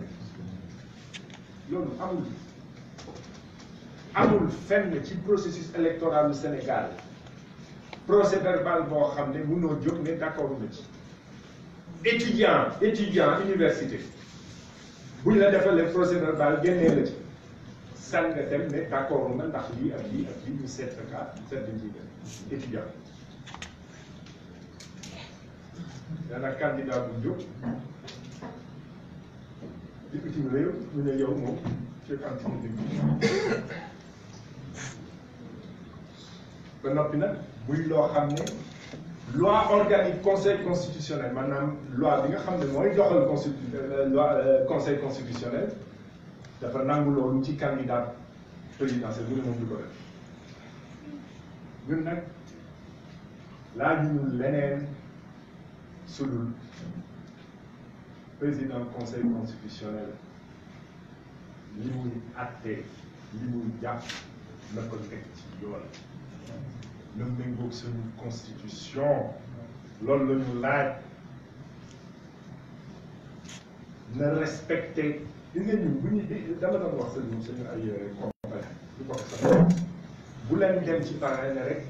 loolu amul fenn ci processus électoral du Sénégal procès verbal boo xam ne mënoo jóg ne d'accord na ci étudiant université buñ la defalee procès verbal génnee la ci san nga dem ne d'accord na ndax lii ak lii ak lii ñu seet ka seet dañ ciy def étudiant dana candidat bu jóg di bitim réew ñu ne yow moom ci continuité bi ba noppi nag muy loo xam ne loi organique conseil constitutionnel maanaam loi bi nga xam ne mooy doxal loi conseil constitutionnel dafa nangu loolu ci candidat présidentiel mu ne moom du ko def ñun nag laaj ñu leneen sudul président conseil constitutionnel li muy àtte li muy jàpp na ko teg ci yoon na méngoog suñu constitution loolu la ñu laaj na respecté li nga ñun bu ñu dama doon wax suñu ay compagnie du ko sax bu leen dem ci parrain rek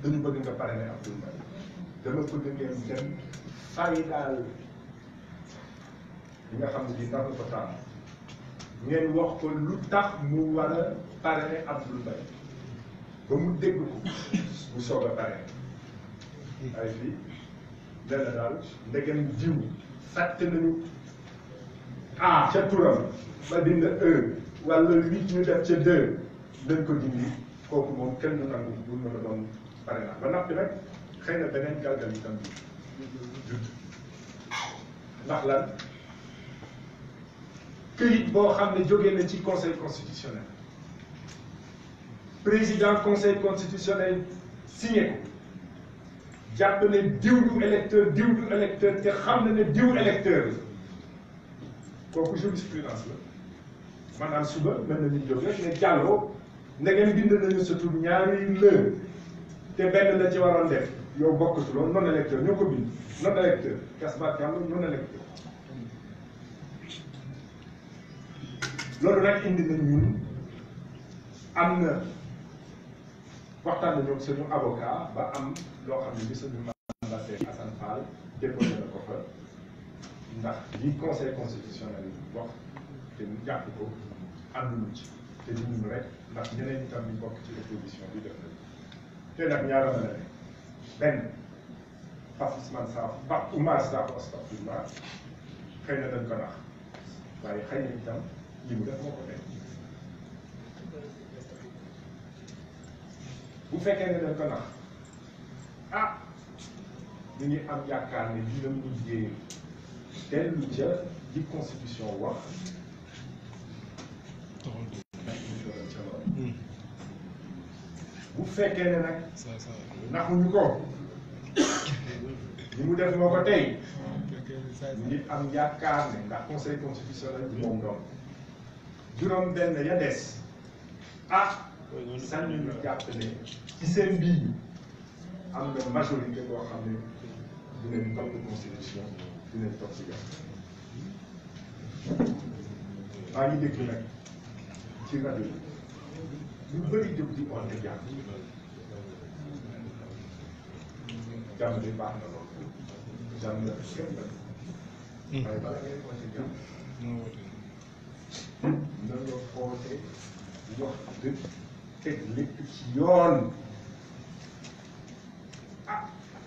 dañu bëgg nga parrainer Abdoul Mbaye dama bëgg ngeen dem fay daal li nga xam ne bii ndax ko tàmm ngeen wax ko lu tax mu war a parrainer Abdoul Mbaye ba mu dégg ko mu soog a parrainer ay fii nee na daal ndegem jiw fàtte nañu ca turam ba bind wala 8 ñu def ca 2 dañ ko dindi kooku moom kenn du nangu bu mën a doon parrainage ba noppi nag xëy na beneen galgal itam judd ndax lan këyit boo xam ne jógee na ci conseil constitutionnel président conseil constitutionnel signé ko jàpp ne diw du électeur te xam na ne diw électeur la kooku jurisprudence la maanaam suba mën nañu jóg rek ne jàlloo ndegem bind nañu sa tur ñaari lër te benn la ci waroon def yow bokkatuloo non électeur ñoo ko bind non électeur kasbaat yàlla non électeur loolu nag indi na ñun am na waxtaan nañu ak suñu avocat ba am loo xam ne bi suñu mandataire Assane Fall déposé na ko fa ndax li conseil constitutionnel wax te ñu jàpp ko ànduñu ci te di ñun rek ndax ñeneen itam ñu bokk ci opposition bi def nañu te nag ñaara mën a ne benn Pape Ousmane Sakho Pape Oumar Sakho astafurlah xëy na dañ ko nax waaye xëy na itam li mu def moo ko teg bu fekkee ne dañ ko nax ñu ngi am yaakaar ne dina mujjee dellu ca di constitution wax bu fekkee ne nag naxuñu ko li mu def moo ko tey ñu ngi am yaakaar ne ndax conseil constitutionnel bi moom doon juróom benn ya des sañ ñu jàpp ne ci seen biir am na majorité boo xam ne dinañ topp constitution dinañ topp si gàtt maa ngi dégg nag ci rajo yi ñu bëri jóg di oote jàmm jàmm bi baax na lool jàmm la kenn la waaye bala ngay oote jàmm na nga oote wax dëgg teg lépp ci yoon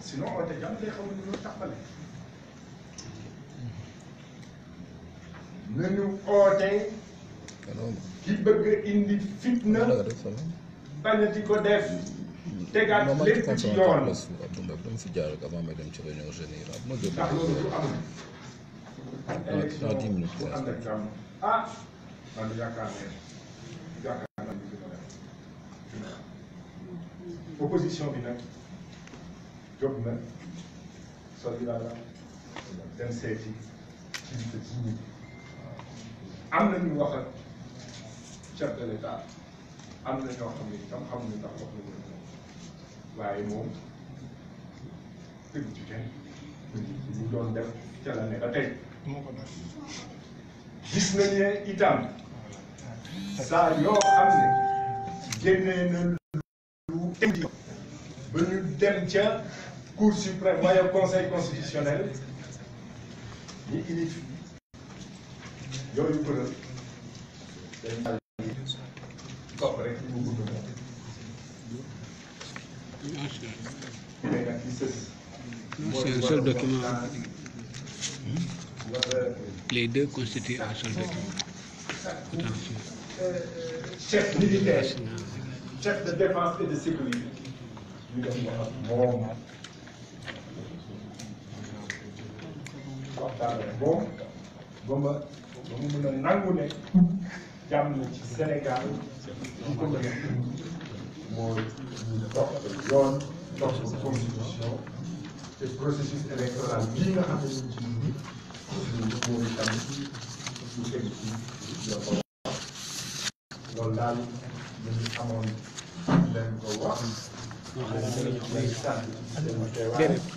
sinon oote jàmm day xamul ñu tappale nañu oote ki bëgg indi fitna bañati ko def tegaat lépp ci yoon ndax loolu du am élection bu ànd ak jàmm man yaakaar naa ni dina def opposition bi nag jóg na soli la dem seeti ci li ci am na ñu wax ak chef de l'État am na ñoo xam ne itam xamuñu ndax wax nañu moom waaye moom tëgg ci kenn ñu doon def ca la ne ba tey gis nañu ne itam saa yoo xam ne génnee na lu tënk ba ñu dem ca Cour suprême waaye conseil constitutionnel ñi unif yooyu kuréel day daal di topp rek ñu bëgg moom. mais nag li sës. c'est un seul document. wala Les deux constituent un seul bâtiment. Attention. Chef militaire, chef de défense et de sécurité. Bon, ba mu mën a nangu ne jàmm ci Sénégal di ko mën a mooy ñu topp yoon topp constitution te processus électoral bii nga xam ne ñu ci mooy tam ñu teg ci loxo loolu daal ñu ngi amoon leen ko wax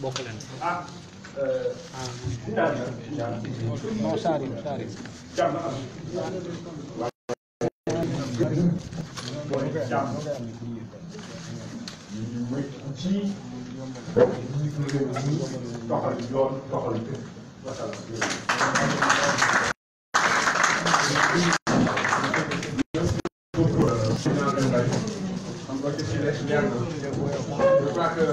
bokk leen. non Sarim jàmm am mooy jàmm ñu muy ci doxal yoon doxal dëkk je crois que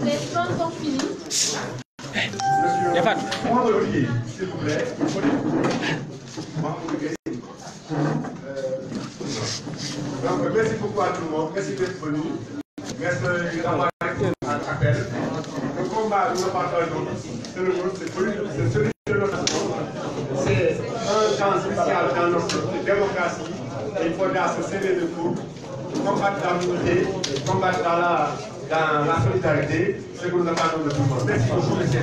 Les plans sont finis. s'il vous plaît. Donc, merci beaucoup à tout le monde. Merci d'être venu. Merci d'avoir répondu à l'appel. Le combat, nous le partageons. C'est le nôtre, c'est celui de notre nation. C'est un temps spécial dans notre démocratie. Et il faudra se serrer le coup, combattre dans l'unité, combattre dans la solidarité, ce que nous attendons de tout le monde. Merci beaucoup, monsieur.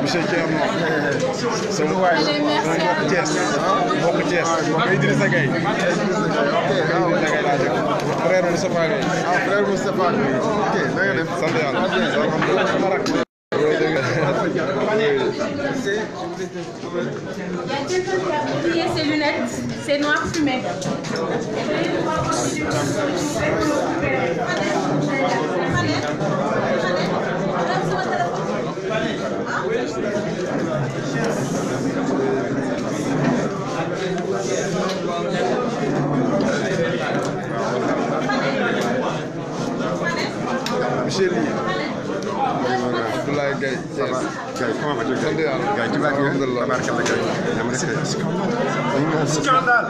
Monsieur Thierno sama waay mbokk Thiès mbokk Thiès mbokk Idrissa Gueye Idrissa Gueye laa dégg frère Moustapha Gueye frère Moustapha Gueye ok na nga def sant yàlla alhamdulilah sama rak Il y a quelqu'un qui a oublié ses lunettes, c'est noir fumé. Monsieur Ly Abdoulaye Gaye comment vas-tu Gaye tu vas bien? Alhamdulillah. Scandale.